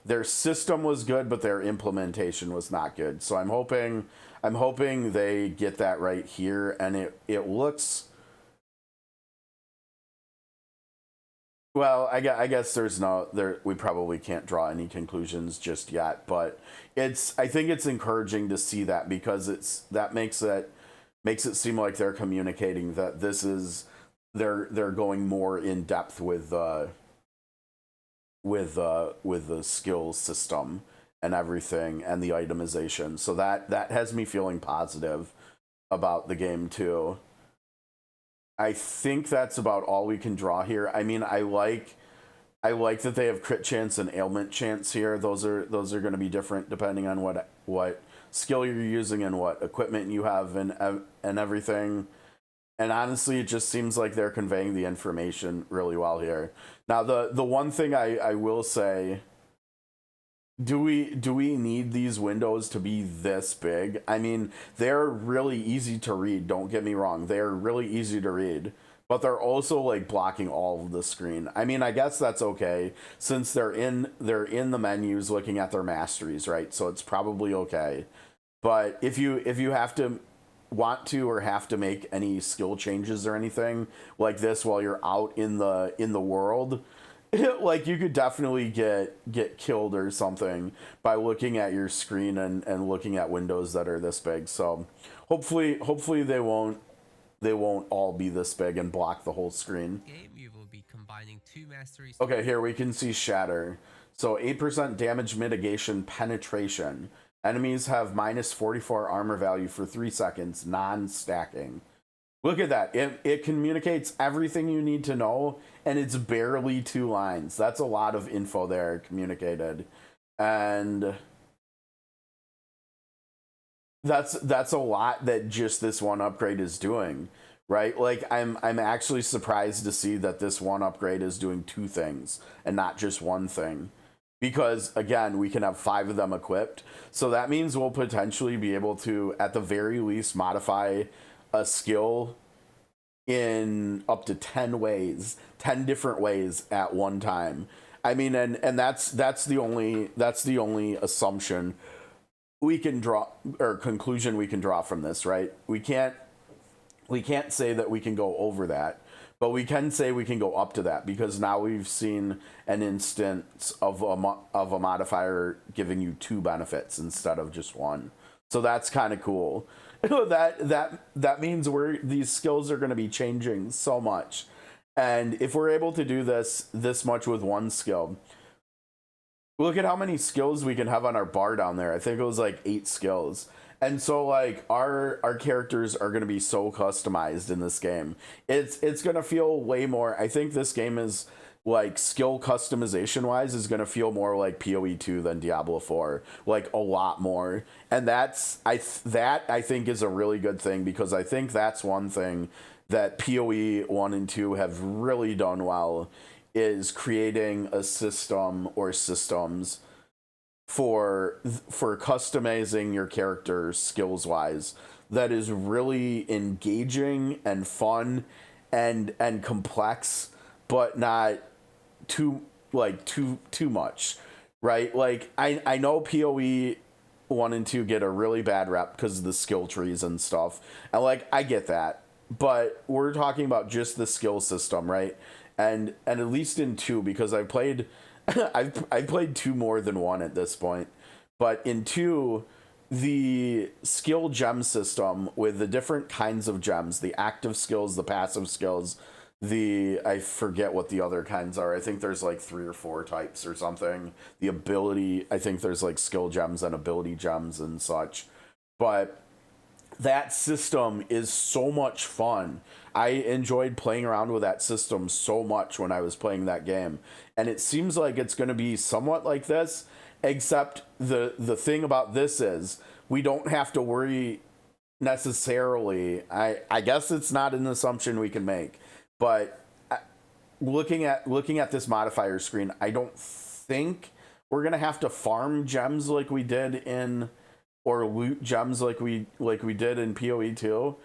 their system was good, but their implementation was not good. So I'm hoping they get that right here, and it looks well. I guess we probably can't draw any conclusions just yet, but I think it's encouraging to see that, because that makes it seem like they're communicating that this is they're going more in depth with the skills system and everything and the itemization. So that has me feeling positive about the game too. I think that's about all we can draw here. I mean, I like that they have crit chance and ailment chance here. Those are going to be different depending on what skill you're using and what equipment you have and everything. And honestly, it just seems like they're conveying the information really well here. Now, the one thing I will say, do we need these windows to be this big? I mean, they're really easy to read, don't get me wrong. They're really easy to read, but they're also like blocking all of the screen. I mean, I guess that's okay since they're in the menus looking at their masteries, right? So it's probably okay. But if you want to or have to make any skill changes or anything like this while you're out in the world, like you could definitely get killed or something by looking at your screen and looking at windows that are this big. So hopefully they won't all be this big and block the whole screen. Game, you will be combining 2 masteries. Okay, here we can see Shatter. So 8% damage mitigation penetration. Enemies have minus 44 armor value for 3 seconds, non-stacking. Look at that. It communicates everything you need to know, and it's barely 2 lines. That's a lot of info there communicated. And that's a lot that just this one upgrade is doing, right? Like I'm actually surprised to see that this one upgrade is doing 2 things and not just one thing. Because again, we can have 5 of them equipped. So that means we'll potentially be able to, at the very least, modify a skill in up to 10 ways, 10 different ways at one time. I mean, and that's the only assumption we can draw, or conclusion we can draw from this, right? We can't say that we can go over that, but we can say we can go up to that, because now we've seen an instance of a modifier giving you 2 benefits instead of just 1. So that's kind of cool. that means these skills are going to be changing so much. And if we're able to do this much with 1 skill, look at how many skills we can have on our bar down there. I think it was like 8 skills. And so like our characters are going to be so customized in this game. It's going to feel way more. I think this game is like skill customization wise is going to feel more like PoE 2 than Diablo 4, like a lot more. And that I think is a really good thing, because I think that's one thing that PoE 1 and 2 have really done well, is creating a system or systems for customizing your characters skills wise that is really engaging and fun and complex, but not too much, right? Like I know PoE 1 and 2 get a really bad rep because of the skill trees and stuff, and like I get that, but we're talking about just the skill system, right? And at least in 2, because I've played I've played 2 more than 1 at this point, but in 2, the skill gem system with the different kinds of gems, the active skills, the passive skills, I forget what the other kinds are. I think there's like 3 or 4 types or something. The ability, I think there's like skill gems and ability gems and such. But that system is so much fun. I enjoyed playing around with that system so much when I was playing that game. And it seems like it's going to be somewhat like this, except the thing about this is we don't have to worry necessarily. I guess it's not an assumption we can make, but looking at this modifier screen, I don't think we're going to have to farm gems like we did in, or loot gems like we did in PoE 2.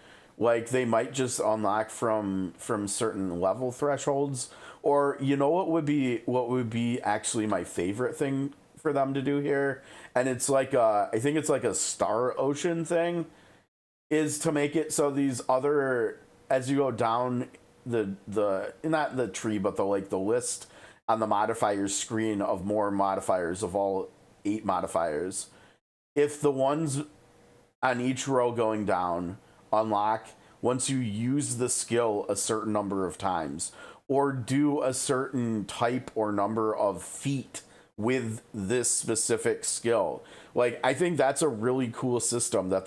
Like they might just unlock from certain level thresholds, or you know what would be actually my favorite thing for them to do here, and it's like I think it's like a Star Ocean thing, is to make it so these other, as you go down the not the tree, but the list on the modifiers screen of more modifiers, of all 8 modifiers, if the ones on each row going down unlock once you use the skill a certain number of times, or do a certain type or number of feat with this specific skill. Like I think that's a really cool system that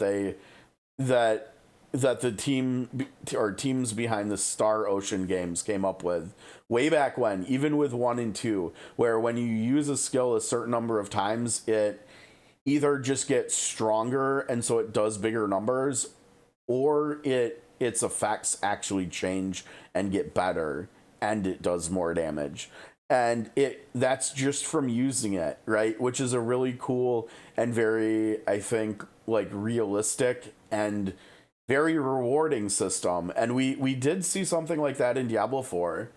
the team or teams behind the Star Ocean games came up with way back when, even with 1 and 2, where when you use a skill a certain number of times, it either just gets stronger and so it does bigger numbers, or its effects actually change and get better and it does more damage. And that's just from using it, right? Which is a really cool and very, I think, like realistic and very rewarding system. And we did see something like that in Diablo 4,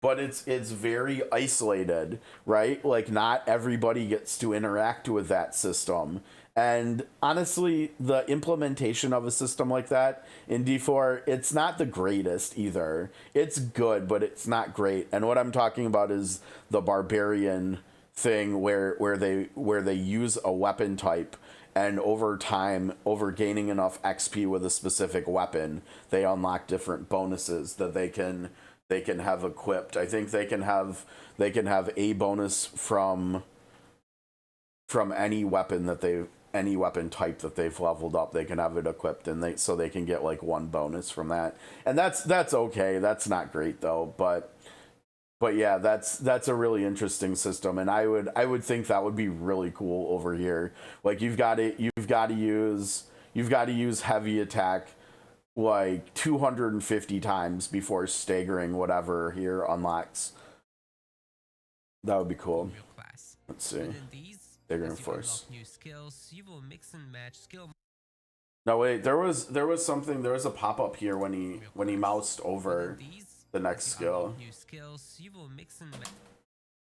but it's very isolated, right? Like not everybody gets to interact with that system. And honestly, the implementation of a system like that in D4, it's not the greatest either. It's good, but it's not great. And what I'm talking about is the barbarian thing where they use a weapon type, and over time, over gaining enough XP with a specific weapon, they unlock different bonuses that they can have equipped. I think they can have a bonus from any weapon that any weapon type that they've leveled up, they can have it equipped, and they can get like 1 bonus from that. And that's okay. That's not great though, but yeah, that's a really interesting system, and I would think that would be really cool over here. Like you've got to use heavy attack like 250 times before staggering whatever here unlocks. That would be cool. Let's see. Staggering force. New skills, you will mix and match skill. No wait, there was something. There was a pop up here when he moused over the next skill. New skills, you will mix and match.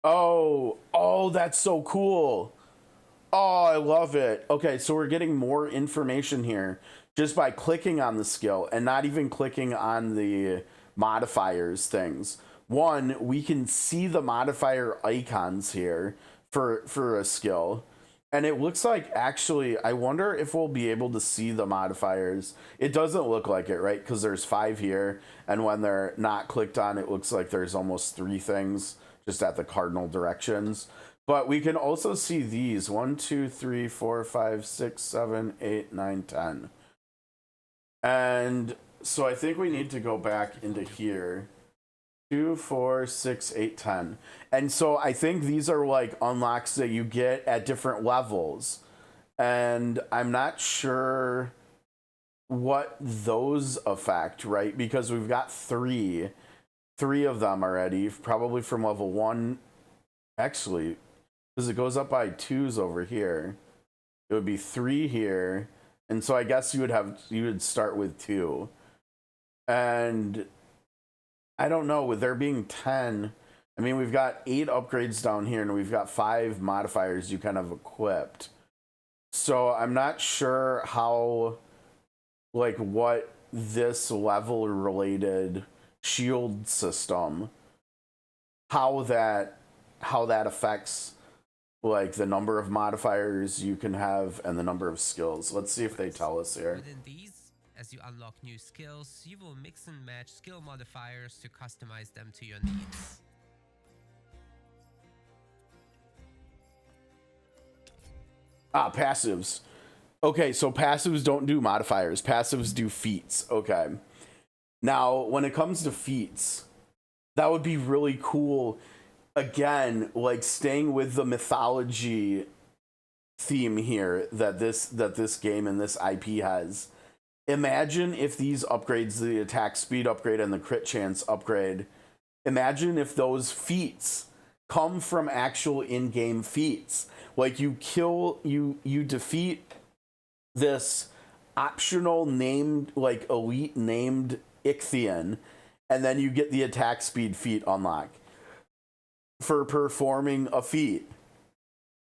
Oh, that's so cool. Oh, I love it. Okay, so we're getting more information here just by clicking on the skill and not even clicking on the modifiers things. One, we can see the modifier icons here for a skill. And it looks like, actually, I wonder if we'll be able to see the modifiers. It doesn't look like it, right? Because there's 5 here. And when they're not clicked on, it looks like there's almost 3 things just at the cardinal directions. But we can also see these. 1, 2, 3, 4, 5, 6, 7, 8, 9, 10. And so I think we need to go back into here. 2, 4, 6, 8, 10. And so I think these are like unlocks that you get at different levels. And I'm not sure what those affect, right? Because we've got 3 of them already, probably from level 1. Actually, because it goes up by 2s over here. It would be 3 here. And so I guess you would start with 2. And I don't know, with there being 10, I mean, we've got 8 upgrades down here, and we've got 5 modifiers you kind of equipped. So I'm not sure how, like, what this level related shield system, how that affects, like, the number of modifiers you can have and the number of skills. Let's see if they tell us here. Within these, as you unlock new skills, you will mix and match skill modifiers to customize them to your needs. Passives. Okay, so passives don't do modifiers. Passives do feats. Okay. Now, when it comes to feats, that would be really cool. Again, like staying with the mythology theme here that this game and this IP has. Imagine if these upgrades, the attack speed upgrade and the crit chance upgrade, imagine if those feats come from actual in-game feats. Like you defeat this optional named, like elite named Ichthian, and then you get the attack speed feat unlock for performing a feat.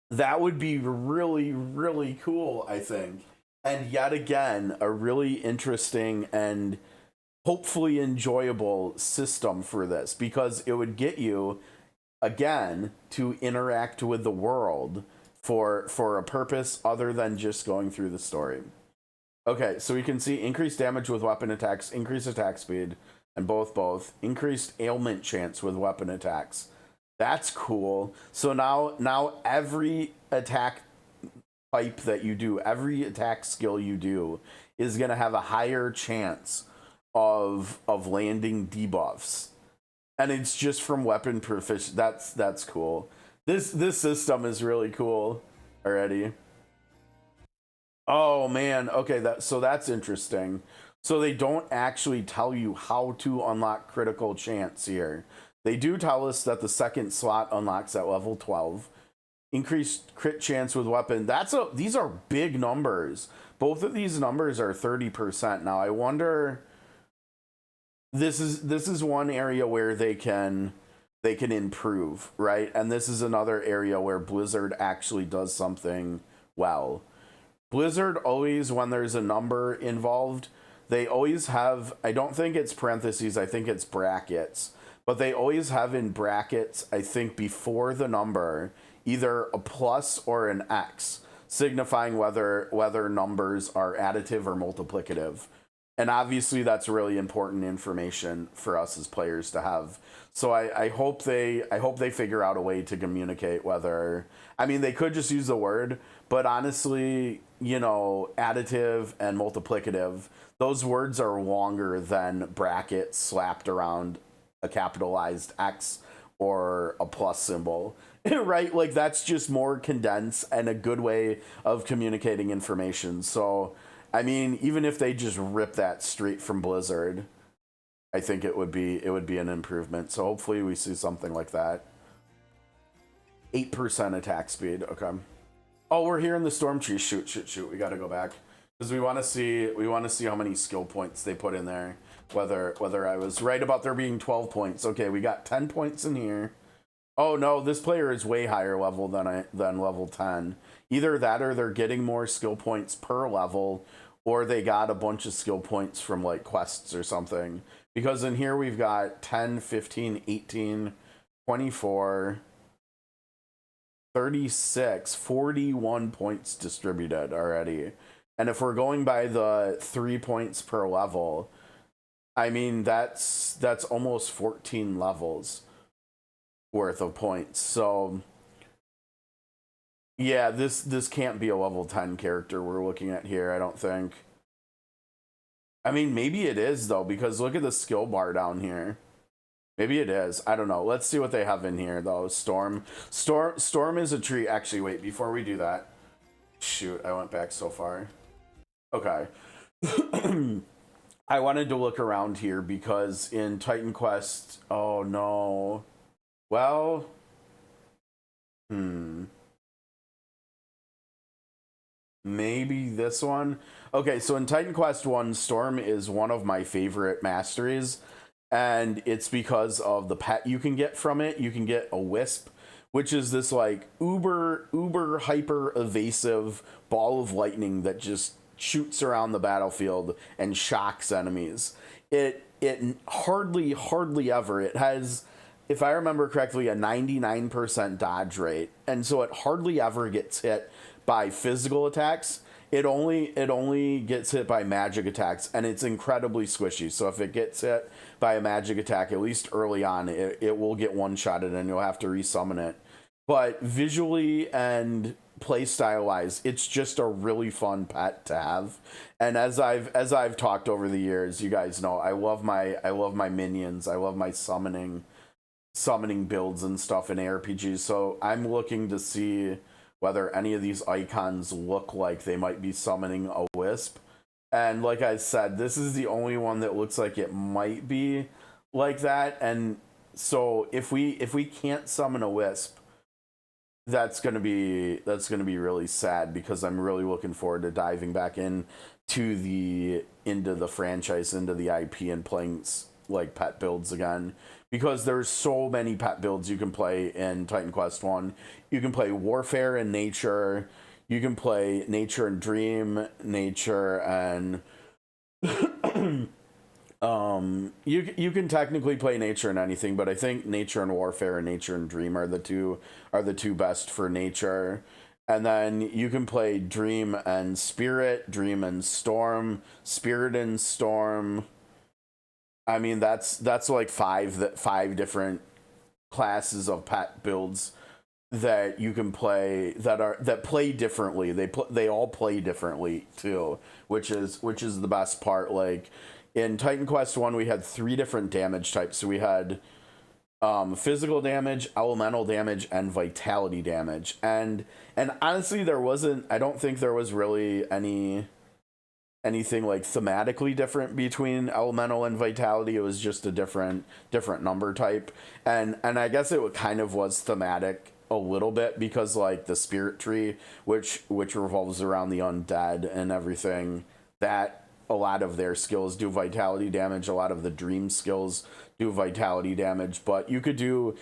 That would be really, really cool, I think. And yet again, a really interesting and hopefully enjoyable system for this, because it would get you, again, to interact with the world for a purpose other than just going through the story. Okay, so we can see increased damage with weapon attacks, increased attack speed, and both. Increased ailment chance with weapon attacks. That's cool. So now every attack type that you do, every attack skill you do, is going to have a higher chance of landing debuffs. And it's just from weapon proficiency. That's cool. This system is really cool already. Oh man, okay, so that's interesting. So they don't actually tell you how to unlock critical chance here. They do tell us that the second slot unlocks at level 12. Increased crit chance with weapon. These are big numbers. Both of these numbers are 30%. Now I wonder, this is one area where they can improve, right? And this is another area where Blizzard actually does something well. Blizzard always, when there's a number involved, they always have, I don't think it's parentheses, I think it's brackets, but they always have in brackets, I think before the number, either a plus or an X, signifying whether numbers are additive or multiplicative. And obviously that's really important information for us as players to have. So I hope they figure out a way to communicate whether, I mean, they could just use the word, but honestly, you know, additive and multiplicative, those words are longer than bracket slapped around a capitalized X or a plus symbol. Right? Like that's just more condensed and a good way of communicating information. So I mean, even if they just rip that straight from Blizzard, I think it would be an improvement. So hopefully we see something like that. 8% attack speed. Okay. Oh, we're here in the storm tree. Shoot. We got to go back because we want to see how many skill points they put in there. Whether I was right about there being 12 points. Okay, we got 10 points in here. Oh no, this player is way higher level than level 10. Either that or they're getting more skill points per level, or they got a bunch of skill points from like quests or something. Because in here we've got 10, 15, 18, 24, 36, 41 points distributed already. And if we're going by the 3 points per level, I mean that's almost 14 levels worth of points. So yeah, this can't be a level 10 character we're looking at here, I don't think. I mean, maybe it is though, because look at the skill bar down here. Maybe it is. I don't know. Let's see what they have in here though. Storm is a tree. Actually, wait, before we do that. Shoot, I went back so far. Okay. I wanted to look around here because in Titan Quest, oh no. Well, maybe this one. Okay, so in Titan Quest 1, Storm is one of my favorite masteries, and it's because of the pet you can get from it. You can get a wisp, which is this like uber hyper evasive ball of lightning that just shoots around the battlefield and shocks enemies. It hardly ever, it has, if I remember correctly, a 99% dodge rate, and so it hardly ever gets hit by physical attacks. It only gets hit by magic attacks, and it's incredibly squishy. So if it gets hit by a magic attack, at least early on, it will get one-shotted, and you'll have to resummon it. But visually and playstyle wise, it's just a really fun pet to have. And as I've talked over the years, you guys know I love my minions. I love my summoning builds and stuff in ARPGs. So I'm looking to see whether any of these icons look like they might be summoning a wisp. And like I said, this is the only one that looks like it might be like that. And so if we can't summon a wisp, that's gonna be really sad, because I'm really looking forward to diving back into the franchise, into the IP, and playing like pet builds again, because there's so many pet builds you can play in Titan Quest 1. You can play Warfare and Nature, you can play Nature and Dream, Nature and you can technically play Nature and anything, but I think Nature and Warfare and Nature and Dream are the two best for Nature. And then you can play Dream and Spirit, Dream and Storm, Spirit and Storm. I mean, that's like five different classes of pet builds that you can play that play differently. They all play differently too, which is the best part. Like in Titan Quest 1, we had 3 different damage types. So we had physical damage, elemental damage, and vitality damage. And honestly, I don't think there was really anything like thematically different between elemental and vitality. It was just a different number type. And I guess it kind of was thematic a little bit, because like the spirit tree, which revolves around the undead and everything, that a lot of their skills do vitality damage. A lot of the dream skills do vitality damage. But you could do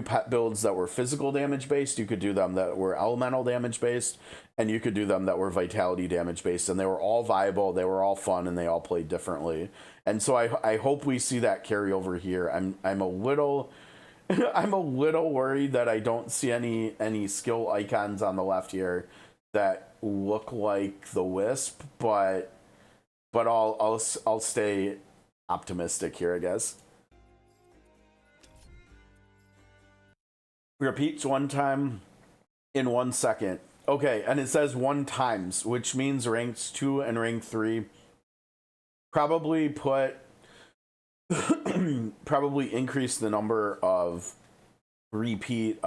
pet builds that were physical damage based, you could do them that were elemental damage based, and you could do them that were vitality damage based, and they were all viable, they were all fun, and they all played differently. And so I hope we see that carry over here. I'm a little I'm a little worried that I don't see any skill icons on the left here that look like the wisp, but but I'll stay optimistic here, I guess. Repeats one time in 1 second. Okay, and it says 1 times, which means ranks 2 and rank 3 probably probably increase the number of repeat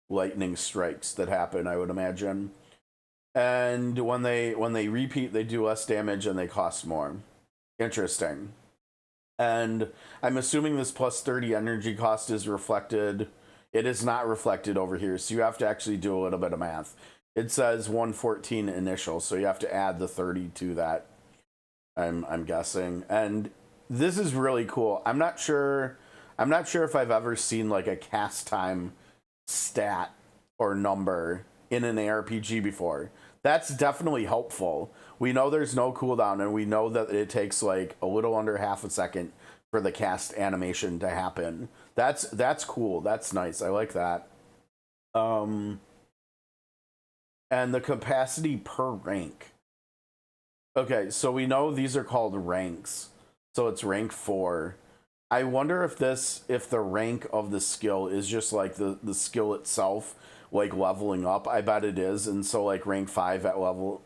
lightning strikes that happen, I would imagine. And when they repeat, they do less damage and they cost more. Interesting. And I'm assuming this plus 30 energy cost is reflected. It is not reflected over here, so you have to actually do a little bit of math. It says 114 initial, so you have to add the 30 to that. I'm guessing. And this is really cool. I'm not sure if I've ever seen like a cast time stat or number in an ARPG before. That's definitely helpful. We know there's no cooldown, and we know that it takes like a little under half a second for the cast animation to happen. That's cool. That's nice. I like that. And the capacity per rank. Okay, so we know these are called ranks. So it's rank 4. I wonder if the rank of the skill is just like the skill itself, like leveling up. I bet it is. And so like rank 5 at level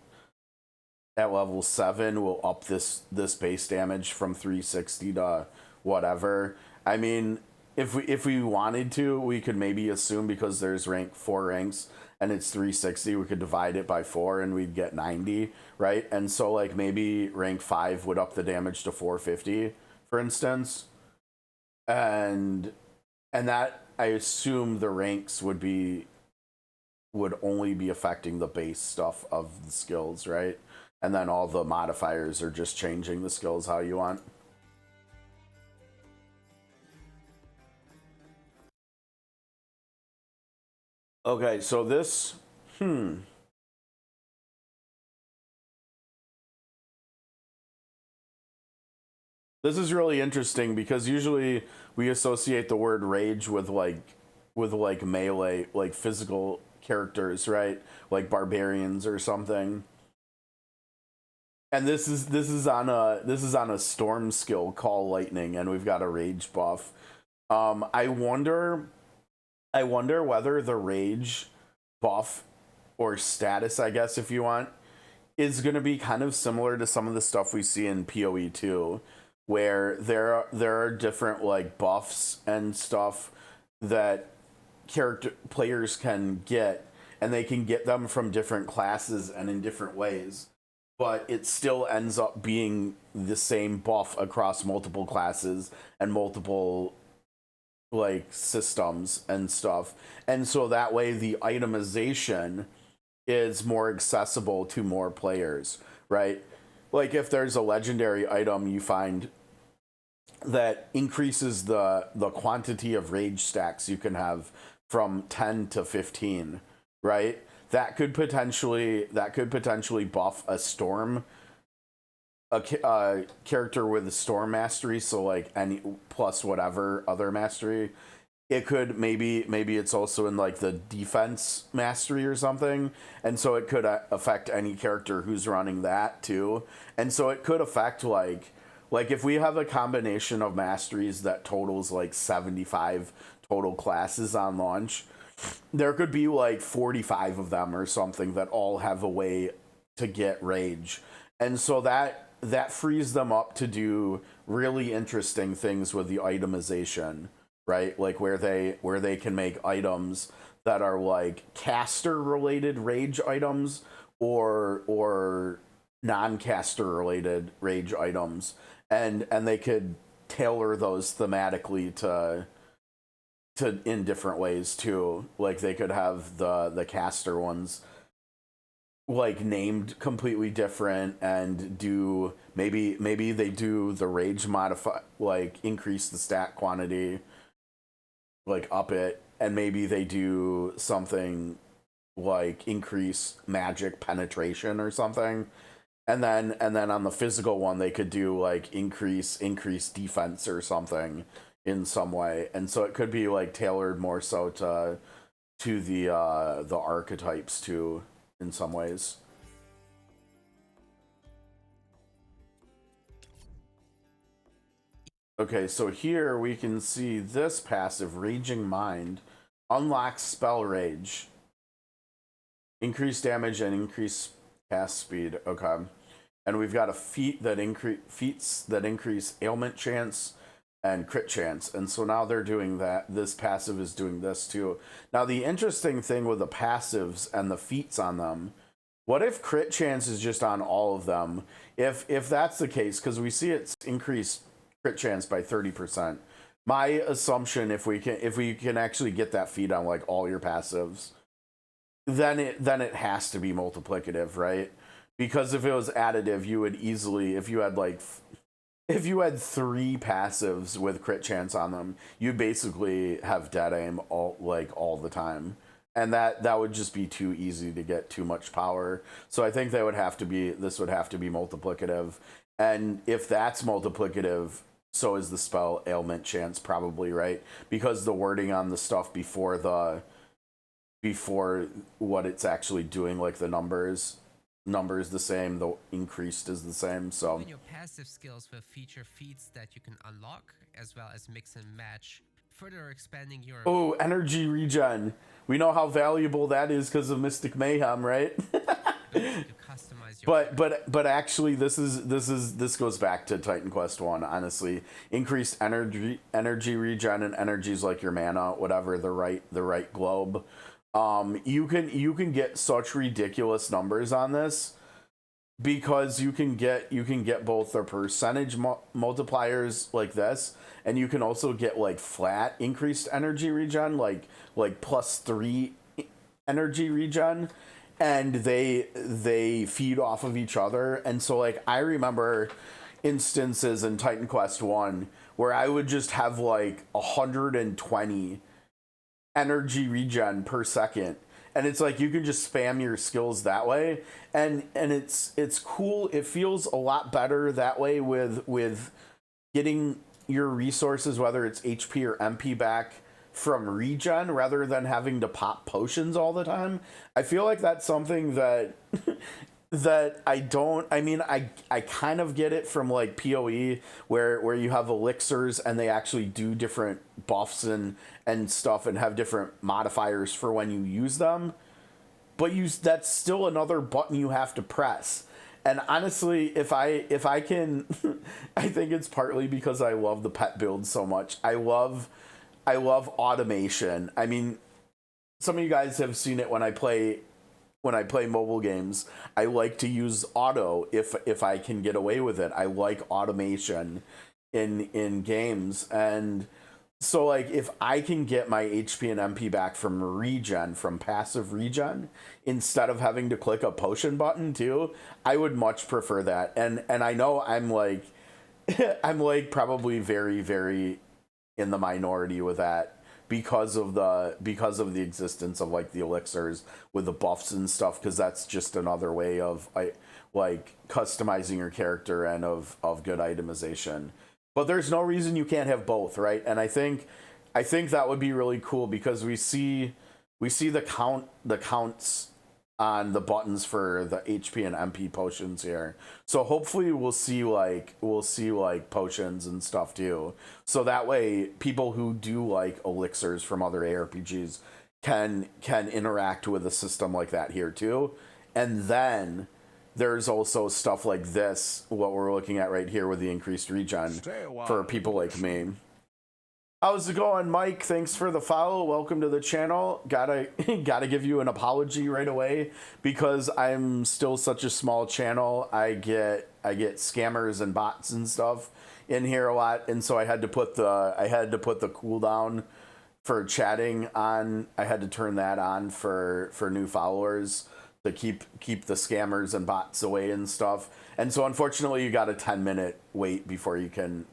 7 will up this base damage from 360 to whatever. I mean, if we wanted to, we could maybe assume, because there's 4 ranks and it's 360, we could divide it by 4 and we'd get 90, right? And so like maybe rank 5 would up the damage to 450, for instance. And that, I assume the ranks would only be affecting the base stuff of the skills, right? And then all the modifiers are just changing the skills how you want. Okay, so this, this is really interesting, because usually we associate the word rage with melee, like physical characters, right? Like barbarians or something. And this is on a storm skill called lightning, and we've got a rage buff. I wonder whether the rage buff or status, I guess if you want, is going to be kind of similar to some of the stuff we see in PoE 2, where there are different like buffs and stuff that players can get, and they can get them from different classes and in different ways, but it still ends up being the same buff across multiple classes and multiple like systems and stuff. And so that way the itemization is more accessible to more players, right? Like if there's a legendary item you find that increases the quantity of rage stacks you can have from 10 to 15, right? That could potentially buff a storm, a character with a storm mastery, so like any plus whatever other mastery. It could maybe it's also in like the defense mastery or something, and so it could affect any character who's running that too. And so it could affect like if we have a combination of masteries that totals like 75 total classes on launch, there could be like 45 of them or something that all have a way to get rage. And so that frees them up to do really interesting things with the itemization, right? Like where they can make items that are like caster related rage items or non-caster related rage items, and they could tailor those thematically to in different ways too. Like they could have the caster ones like named completely different, and do maybe they do the rage modify, like increase the stat quantity, like up it, and maybe they do something like increase magic penetration or something. And then on the physical one they could do like increase defense or something in some way. And so it could be like tailored more so to the archetypes too in some ways. Okay, so here we can see this passive, Raging Mind, unlocks Spell Rage, increase damage and increase cast speed. Okay, and we've got a feat that feats that increase ailment chance and crit chance, and so now they're doing that. This passive is doing this too. Now the interesting thing with the passives and the feats on them, what if crit chance is just on all of them? If that's the case, because we see it's increased crit chance by 30%. My assumption, if we can actually get that feat on like all your passives, then it has to be multiplicative, right? Because if it was additive, you would easily, if you had 3 passives with crit chance on them, you basically have dead aim all the time. And that would just be too easy to get too much power. So I think this would have to be multiplicative. And if that's multiplicative, so is the spell ailment chance probably, right? Because the wording on the stuff before what it's actually doing, like the numbers the same, the increased is the same. So even your passive skills will feature feats that you can unlock, as well as mix and match, further expanding your energy regen. We know how valuable that is because of Mystic Mayhem, right? ability to customize your but actually this goes back to Titan Quest 1, honestly. Increased energy regen, and energy's like your mana, whatever, the right globe. You can get such ridiculous numbers on this because you can get both the percentage multipliers like this, and you can also get like flat increased energy regen, like +3 energy regen, and they feed off of each other. And so like I remember instances in Titan Quest 1 where I would just have like 120 energy regen per second, and it's like you can just spam your skills that way, and it's cool. It feels a lot better that way with getting your resources, whether it's HP or MP, back from regen rather than having to pop potions all the time. I feel like that's something that I kind of get it from like PoE, where you have elixirs and they actually do different buffs and stuff and have different modifiers for when you use them, but that's still another button you have to press. And honestly, if I can I think it's partly because I love the pet build so much. I love automation. I mean, some of you guys have seen it when I play mobile games. I like to use auto if I can get away with it. I like automation in games. And so like if I can get my HP and MP back from regen, from passive regen, instead of having to click a potion button too, I would much prefer that. And I know I'm like I'm like probably very, very in the minority with that because of the existence of like the elixirs with the buffs and stuff, because that's just another way of like customizing your character and of good itemization. But there's no reason you can't have both, right? And I think that would be really cool because we see the counts on the buttons for the HP and MP potions here. So hopefully we'll see like potions and stuff too. So that way people who do like elixirs from other ARPGs can interact with a system like that here too. And then there's also stuff like this, what we're looking at right here with the increased regen for people like me. How's it going, Mike? Thanks for the follow. Welcome to the channel. Gotta give you an apology right away because I'm still such a small channel. I get scammers and bots and stuff in here a lot, and so I had to put the cooldown for chatting on. I had to turn that on for new followers to keep the scammers and bots away and stuff. And so unfortunately you got a 10-minute wait before you can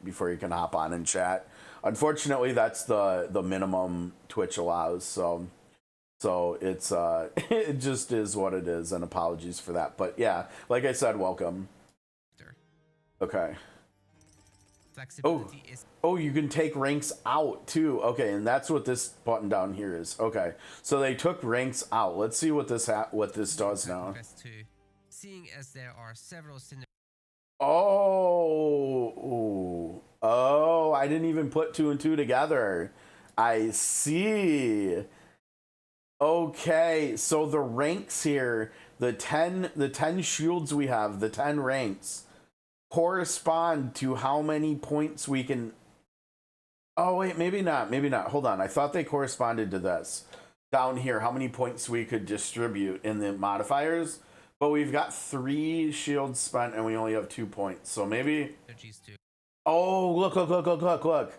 hop on and chat. Unfortunately, that's the minimum Twitch allows, so it's it just is what it is, and apologies for that. But yeah, like I said, welcome. Okay. Flexibility is you can take ranks out too. Okay, and that's what this button down here is. Okay, so they took ranks out. Let's see what this does now. Seeing as there are several Oh, I didn't even put 2 and 2 together. I see. Okay, so the ranks here, the 10 shields we have, the 10 ranks correspond to how many points we can. Oh wait, maybe not. Maybe not. Hold on. I thought they corresponded to this. Down here, how many points we could distribute in the modifiers. But we've got 3 shields spent and we only have 2 points. So maybe. Oh, look.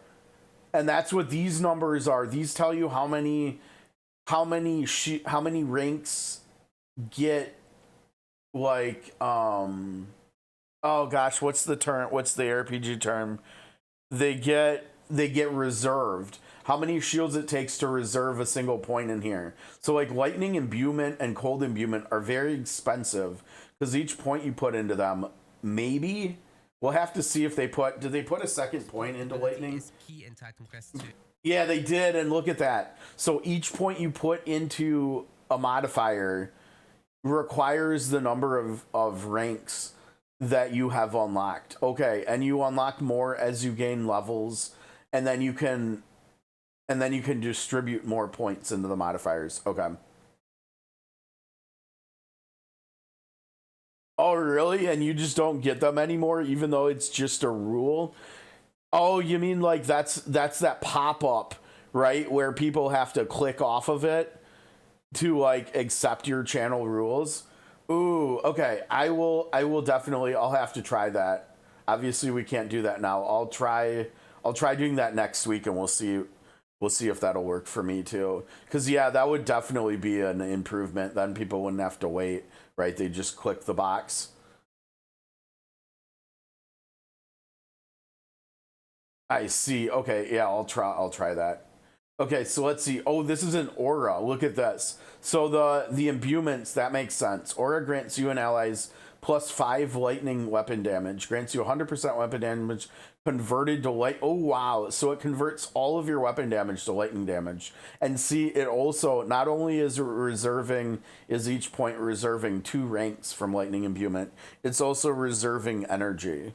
And that's what these numbers are. These tell you how many ranks get, like, oh gosh, what's the term? What's the RPG term? They get reserved. How many shields it takes to reserve a single point in here. So like lightning imbuement and cold imbuement are very expensive because each point you put into them, maybe we'll have to see if they put. Did they put a second point into lightning? Yeah, they did, and look at that. So each point you put into a modifier requires the number of ranks that you have unlocked. Okay, and you unlock more as you gain levels, and then you can distribute more points into the modifiers. Okay. Oh, really? And you just don't get them anymore, even though it's just a rule? Oh, you mean like that's that pop-up, right? Where people have to click off of it to like accept your channel rules? Ooh, okay. I'll have to try that. Obviously we can't do that now. I'll try doing that next week and we'll see if that'll work for me too. Cause yeah, that would definitely be an improvement. Then people wouldn't have to wait, right? They just click the box. I see. Okay, yeah, I'll try that. Okay, so let's see. Oh, this is an aura. Look at this. So the imbuements, that makes sense. Aura grants you and allies +5 lightning weapon damage. Grants you 100% weapon damage converted to light. Oh wow. So it converts all of your weapon damage to lightning damage. And see, it also not only is each point reserving 2 ranks from lightning imbuement, it's also reserving energy.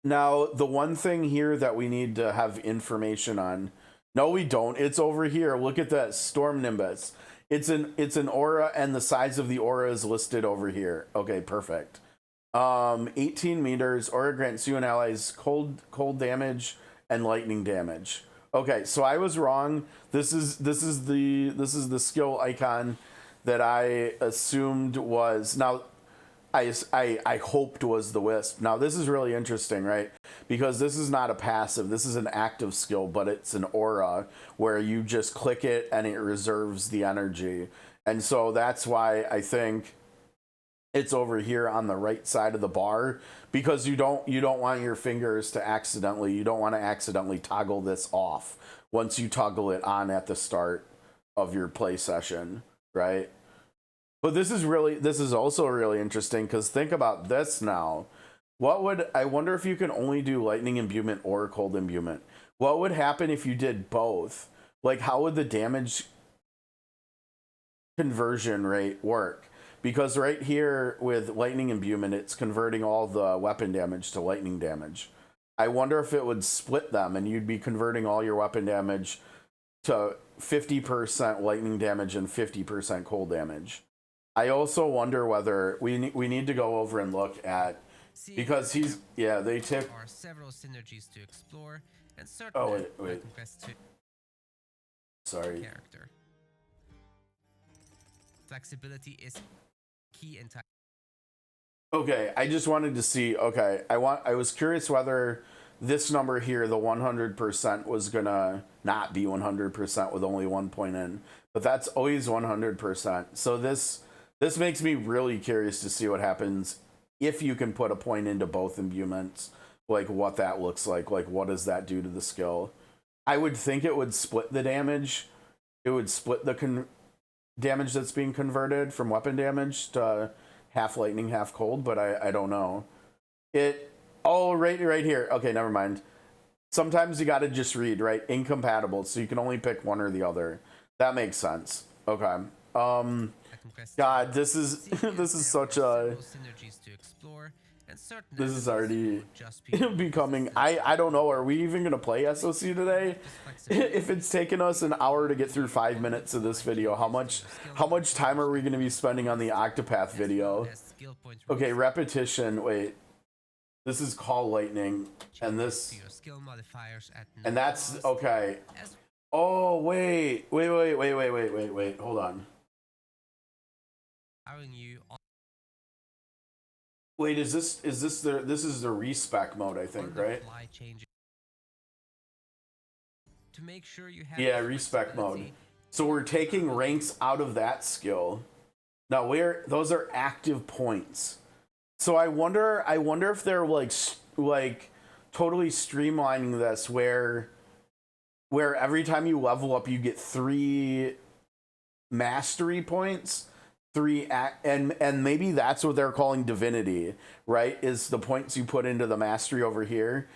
Now, the one thing here that we need to have information on. No, we don't. It's over here. Look at that. Storm Nimbus. It's an aura, and the size of the aura is listed over here. Okay, perfect. 18 meters. Aura grants you and allies cold damage and lightning damage. Okay, so I was wrong. This is the skill icon that I assumed was. Now I hoped was the wisp. Now this is really interesting, right? Because this is not a passive, this is an active skill, but it's an aura where you just click it and it reserves the energy. And so that's why I think it's over here on the right side of the bar, because you don't want your fingers to accidentally toggle this off once you toggle it on at the start of your play session, right? But this is also really interesting because think about this now. I wonder if you can only do lightning imbuement or cold imbuement. What would happen if you did both? Like, how would the damage conversion rate work? Because right here with lightning imbuement, it's converting all the weapon damage to lightning damage. I wonder if it would split them and you'd be converting all your weapon damage to 50% lightning damage and 50% cold damage. I also wonder whether we need to go over and look at, because they tip. Are several synergies to explore and certain. Oh wait. Sorry. Character. Flexibility is key in time. Okay, I just wanted to see. Okay, I was curious whether this number here, the 100%, was gonna not be 100% with only 1 point in, but that's always 100%. So this makes me really curious to see what happens if you can put a point into both imbuements, like what that looks like what does that do to the skill. I would think it would split the damage. It would split the damage that's being converted from weapon damage to half lightning, half cold, but I don't know. Right here. Okay, never mind. Sometimes you gotta just read, right? Incompatible, so you can only pick one or the other. That makes sense. Okay. God, this is such a. Synergies to explore and certain This is enemies already will just be more becoming. resistant. I don't know. Are we even gonna play SOC today? This flexibility If it's taken us an hour to get through 5 minutes of this video, how much time are we gonna be spending on the Octopath video? as skill point Okay, repetition. Wait, this is call lightning, and this, to your skill modifiers at no and that's cost, okay. as Oh wait. Hold on. allowing you on Wait, is this this is the respec mode, I think, the right? fly changes to make sure you have Yeah, the respec mode. flexibility. So we're taking ranks out of that skill. Now, those are active points. So I wonder if they're like totally streamlining this, where every time you level up, you get 3 mastery points, and maybe that's what they're calling divinity, right? Is the points you put into the mastery over here.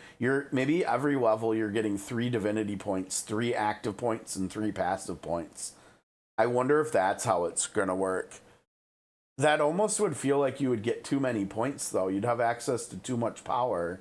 Maybe every level you're getting 3 divinity points, 3 active points, and 3 passive points. I wonder if that's how it's gonna work. That almost would feel like you would get too many points, though. You'd have access to too much power,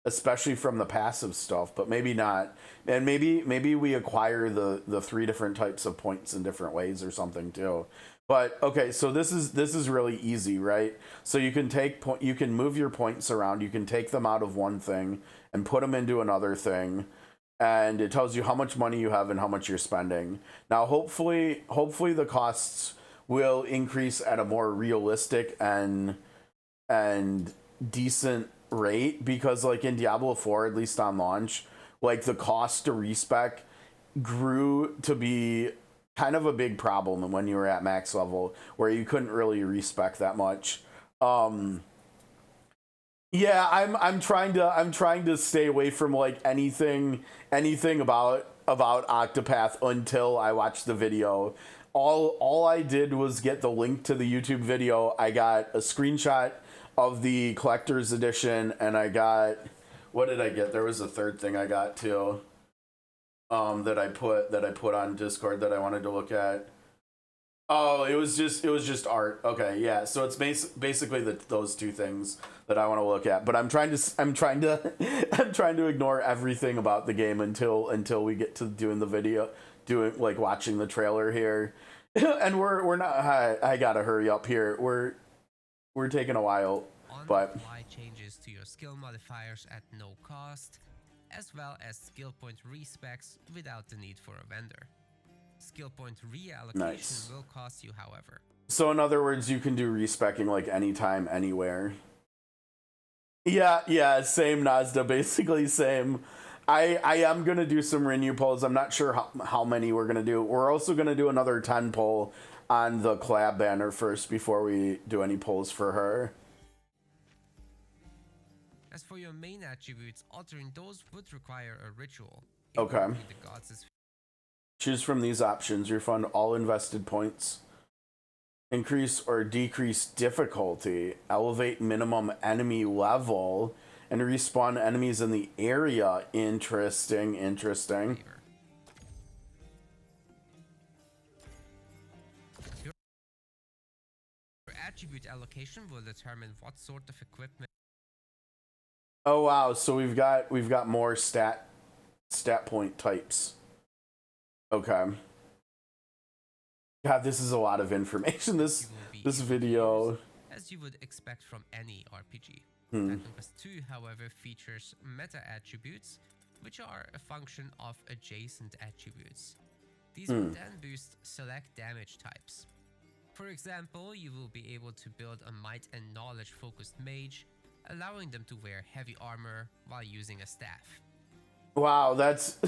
especially from the passive stuff, but maybe not. And maybe we acquire the 3 different types of points in different ways or something too. But okay, so this is really easy, right? So you can move your points around, you can take them out of one thing and put them into another thing, and it tells you how much money you have and how much you're spending. Now hopefully the costs will increase at a more realistic and decent rate, because like in Diablo 4, at least on launch, like the cost to respec grew to be kind of a big problem when you were at max level, where you couldn't really respec that much. Yeah, I'm trying to stay away from like anything about Octopath until I watch the video. All I did was get the link to the YouTube video. I got a screenshot of the collector's edition, and I got, what did I get? There was a third thing I got too. That I put on Discord that I wanted to look at. Oh, it was just art. Okay, yeah. So it's basically those 2 things that I want to look at. But I'm trying to ignore everything about the game until we get to doing the video, like watching the trailer here. And we're not. I gotta hurry up here. We're taking a while, but on-the-fly changes to your skill modifiers at no cost, as well as skill point respecs without the need for a vendor. Skill point reallocation will cost you, however. So in other words, you can do respecking like anytime, anywhere. Yeah, same, Nazda, basically same. I am gonna do some renew polls. I'm not sure how many we're gonna do. We're also gonna do another 10 poll on the collab banner first before we do any polls for her. As for your main attributes, altering those would require a ritual. Okay. Invoking the gods' Choose from these options. Refund all invested points. Increase or decrease difficulty. Elevate minimum enemy level. And respawn enemies in the area. Interesting. favor. Your attribute allocation will determine what sort of equipment. Oh wow, so we've got more stat point types. Okay. God, this is a lot of information. This video, as you would expect from any RPG. Hmm. Titan Quest 2, however, features meta attributes, which are a function of adjacent attributes. These will then boost select damage types. For example, you will be able to build a might and knowledge focused mage, allowing them to wear heavy armor while using a staff. Wow, that's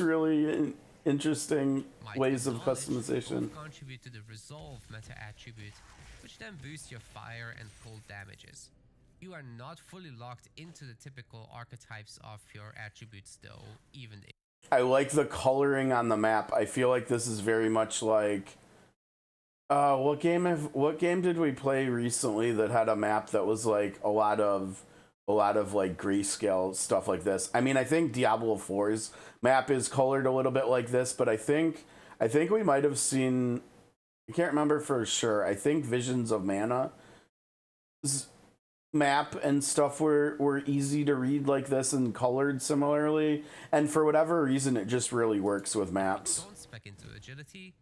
really interesting Might ways and of knowledge customization. both contribute to the resolve meta attribute, which then boosts your fire and cold damages. You are not fully locked into the typical archetypes of your attributes though, even if I like the coloring on the map. I feel like this is very much like what game did we play recently that had a map that was like a lot of like grayscale stuff like this? I mean, I think Diablo 4's map is colored a little bit like this, but I think we might have seen, I can't remember for sure. I think Visions of Mana map and stuff were easy to read like this and colored similarly, and for whatever reason it just really works with maps. Don't spec into agility,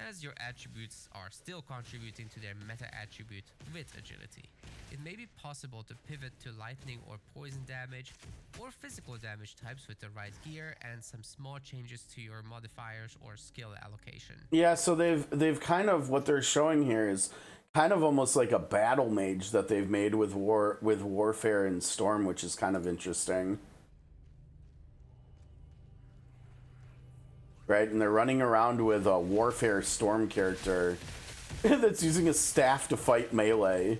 as your attributes are still contributing to their meta attribute with agility. It may be possible to pivot to lightning or poison damage or physical damage types with the right gear and some small changes to your modifiers or skill allocation. Yeah, so they've kind of, what they're showing here is kind of almost like a battle mage that they've made with warfare and storm, which is kind of interesting. Right, and they're running around with a warfare storm character that's using a staff to fight melee.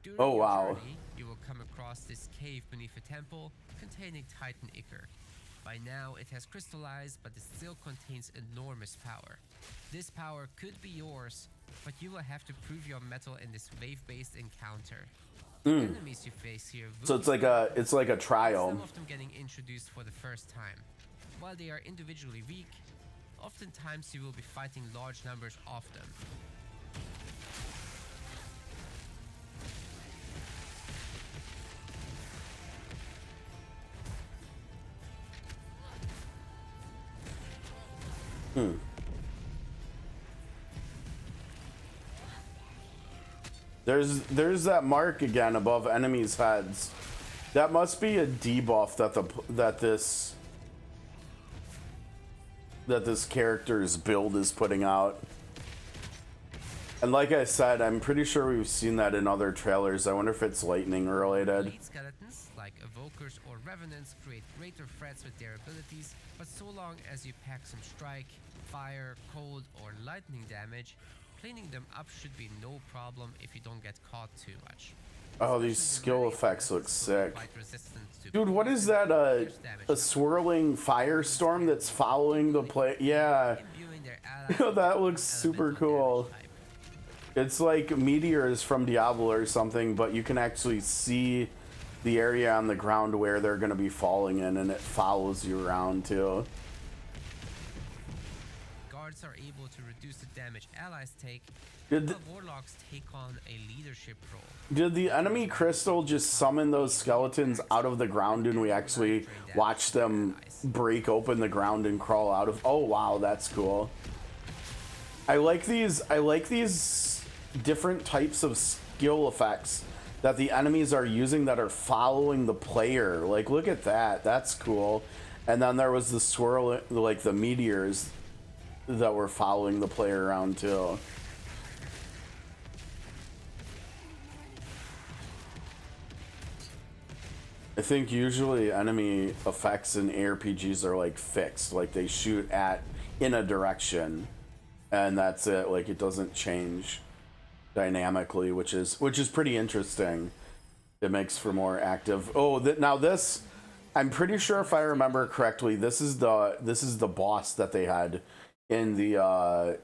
During Oh, your wow. journey, you will come across this cave beneath a temple containing Titan Ichor. By now, it has crystallized, but it still contains enormous power. This power could be yours, but you will have to prove your mettle in this wave-based encounter. Enemies you face here will So it's like a trial. some of them getting introduced for the first time. While they are individually weak, oftentimes you will be fighting large numbers of them. There's that mark again above enemies' heads. That must be a debuff that this character's build is putting out. And like I said, I'm pretty sure we've seen that in other trailers. I wonder if it's lightning related. Elite skeletons, like evokers or revenants, create greater threats with their abilities, but so long as you pack some strike, fire, cold, or lightning damage, cleaning them up should be no problem if you don't get caught too much. Oh, these skill effects look sick. Quite resistant to Dude, what is that? A swirling firestorm that's following the play? Yeah. imbuing their allies That with looks an super elemental cool. damage type. It's like meteors from Diablo or something, but you can actually see the area on the ground where they're going to be falling in, and it follows you around too. Guards are able to reduce the damage allies take, Did while warlocks take on a leadership role. Did the enemy crystal just summon those skeletons out of the ground, and we actually watch them break open the ground and crawl out of? Oh wow, that's cool. I like these different types of skill effects that the enemies are using that are following the player. Like, look at that. That's cool. And then there was the swirl, like the meteors that were following the player around too. I think usually enemy effects in ARPGs are like fixed, like they shoot in a direction and that's it. Like, it doesn't change dynamically, which is pretty interesting. It makes for more active. Oh, now this, I'm pretty sure if I remember correctly, this is the boss that they had in the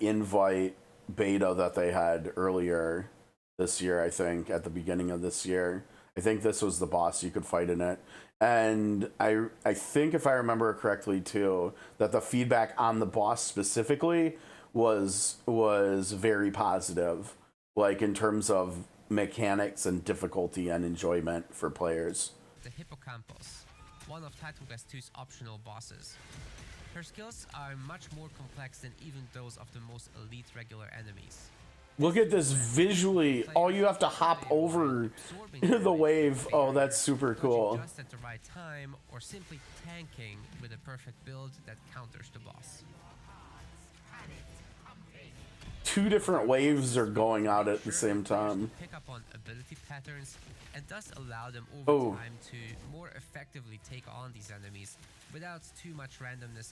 invite beta that they had earlier this year. I think at the beginning of this year, I think this was the boss you could fight in it. And I think if I remember correctly too, that the feedback on the boss specifically was very positive, like in terms of mechanics and difficulty and enjoyment for players. The Hippokampos, one of Titan Quest II's optional bosses. Her skills are much more complex than even those of the most elite regular enemies. Look at this visually. Oh, you have to hop over the wave. Oh, that's super cool. Just at the right time, or simply tanking with a perfect build that counters the boss. Two different waves are going out at the same time. Pick up on ability patterns and thus allow them over time to more effectively take on these enemies without too much randomness.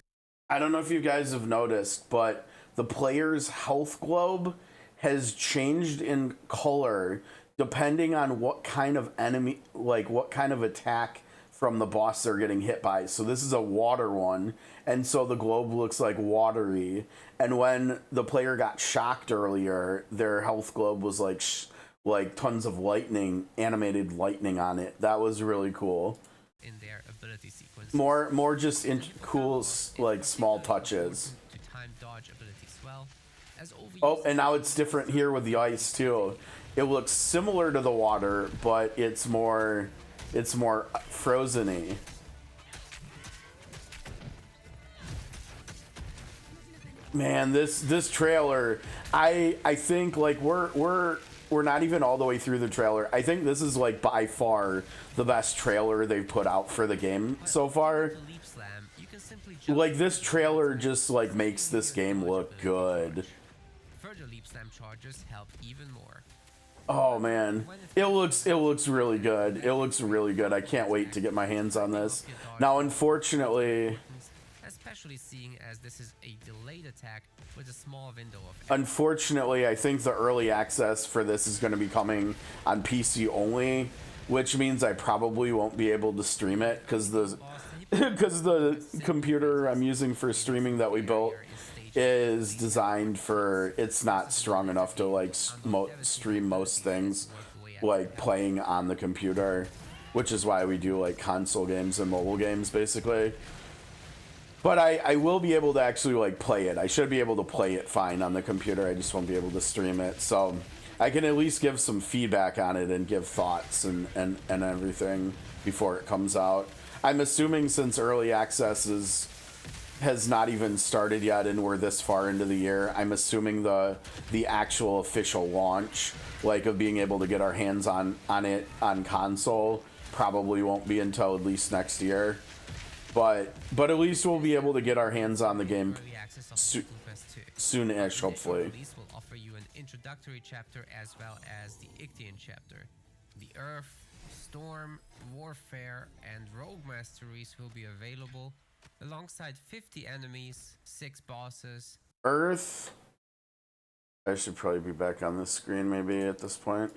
I don't know if you guys have noticed, but the player's health globe has changed in color depending on what kind of enemy, like what kind of attack from the boss they're getting hit by. So this is a water one, and so the globe looks like watery. And when the player got shocked earlier, their health globe was like tons of lightning, animated lightning on it. That was really cool. In their ability sequence. More just cool, like small touches. To time dodge abilities well, as overuse. Oh, and now it's different here with the ice too. It looks similar to the water, but it's more frozen-y. Man, this trailer, I think like we're not even all the way through the trailer. I think this is like by far the best trailer they've put out for the game so far. Like this trailer just like makes this game look good. Further leap slam charges help even more. Oh man, it looks really good. It looks really good. I can't wait to get my hands on this. Now, unfortunately, especially seeing as this is a delayed attack with a small window of. Unfortunately, I think the early access for this is going to be coming on PC only, which means I probably won't be able to stream it because the computer I'm using for streaming that we built is designed for, it's not strong enough to like stream most things like playing on the computer, which is why we do like console games and mobile games basically. But I will be able to actually like play it. I should be able to play it fine on the computer. I just won't be able to stream it. So I can at least give some feedback on it and give thoughts and everything before it comes out. I'm assuming since early access has not even started yet and we're this far into the year, I'm assuming the actual official launch, like of being able to get our hands on it on console, probably won't be until at least next year. But at least we'll be able to get our hands on the game soon-ish, hopefully. Release will offer you an introductory chapter as well as the Ictian chapter. The Earth, Storm, Warfare, and Rogue Masteries will be available, alongside 50 enemies, 6 bosses. Earth. I should probably be back on the screen maybe at this point.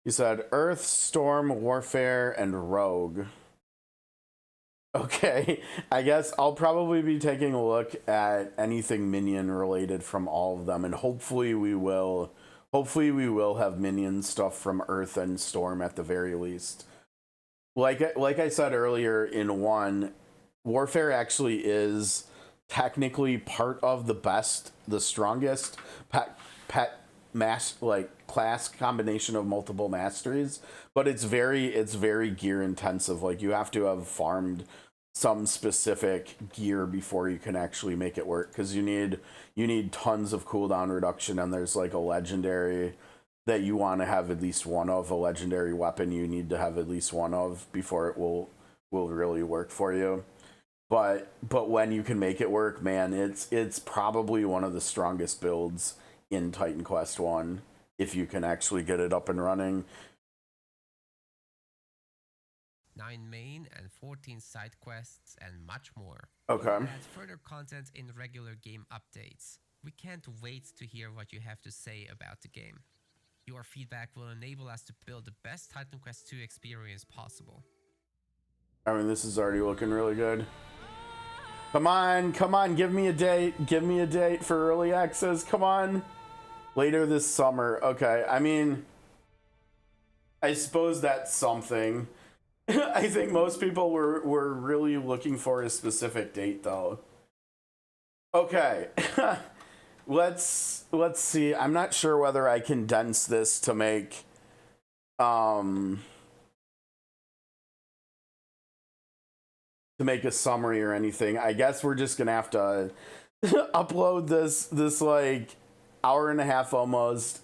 You said Earth, Storm, Warfare, and Rogue. Okay, I guess I'll probably be taking a look at anything minion related from all of them, and hopefully we will have minion stuff from Earth and Storm at the very least. Like I said earlier in 1, Warfare actually is technically part of the strongest class combination of multiple masteries, but it's very gear intensive. Like you have to have farmed some specific gear before you can actually make it work, because you need tons of cooldown reduction, and there's like a legendary that you want to have at least one of, a legendary weapon you need to have at least one of before it will really work for you. But when you can make it work, man, it's probably one of the strongest builds in Titan Quest 1 if you can actually get it up and running. 9 main and 14 side quests and much more. Okay. Add further content in regular game updates. We can't wait to hear what you have to say about the game. Your feedback will enable us to build the best Titan Quest 2 experience possible. I mean, this is already looking really good. Come on, give me a date for early access, come on. Later this summer, okay, I mean, I suppose that's something. I think most people were really looking for a specific date, though. Okay, let's see. I'm not sure whether I condense this to make a summary or anything. I guess we're just gonna have to upload this like hour and a half almost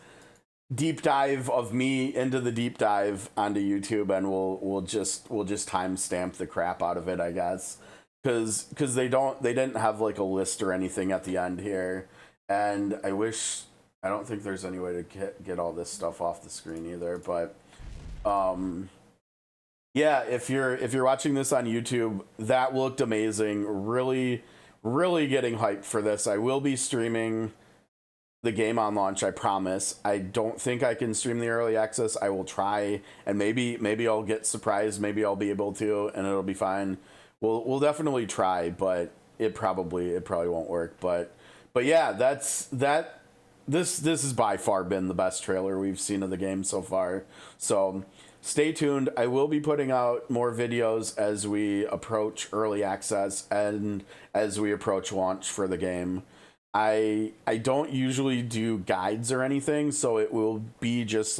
deep dive of me into the deep dive onto YouTube, and we'll just timestamp the crap out of it, I guess, because they didn't have like a list or anything at the end here, and I don't think there's any way to get all this stuff off the screen either, but yeah, if you're watching this on YouTube, that looked amazing. Really getting hyped for this. I will be streaming the game on launch, I promise. I don't think I can stream the early access. I will try, and maybe I'll get surprised. Maybe I'll be able to, and it'll be fine. We'll definitely try, but it probably won't work. But yeah, This has by far been the best trailer we've seen of the game so far. So stay tuned. I will be putting out more videos as we approach early access and as we approach launch for the game. I don't usually do guides or anything, so it will be just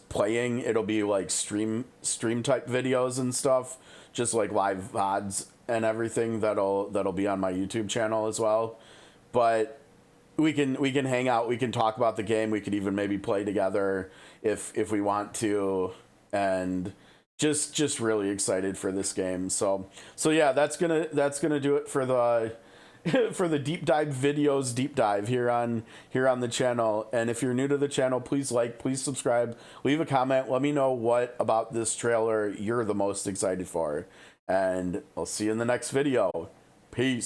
playing. It'll be like stream type videos and stuff, just like live VODs and everything that'll be on my YouTube channel as well. But we can hang out, we can talk about the game, we could even maybe play together if we want to, and just really excited for this game. So yeah, that's gonna do it for the for the deep dive here on the channel. And if you're new to the channel, please please subscribe, leave a comment, let me know what about this trailer you're the most excited for, and I'll see you in the next video. Peace.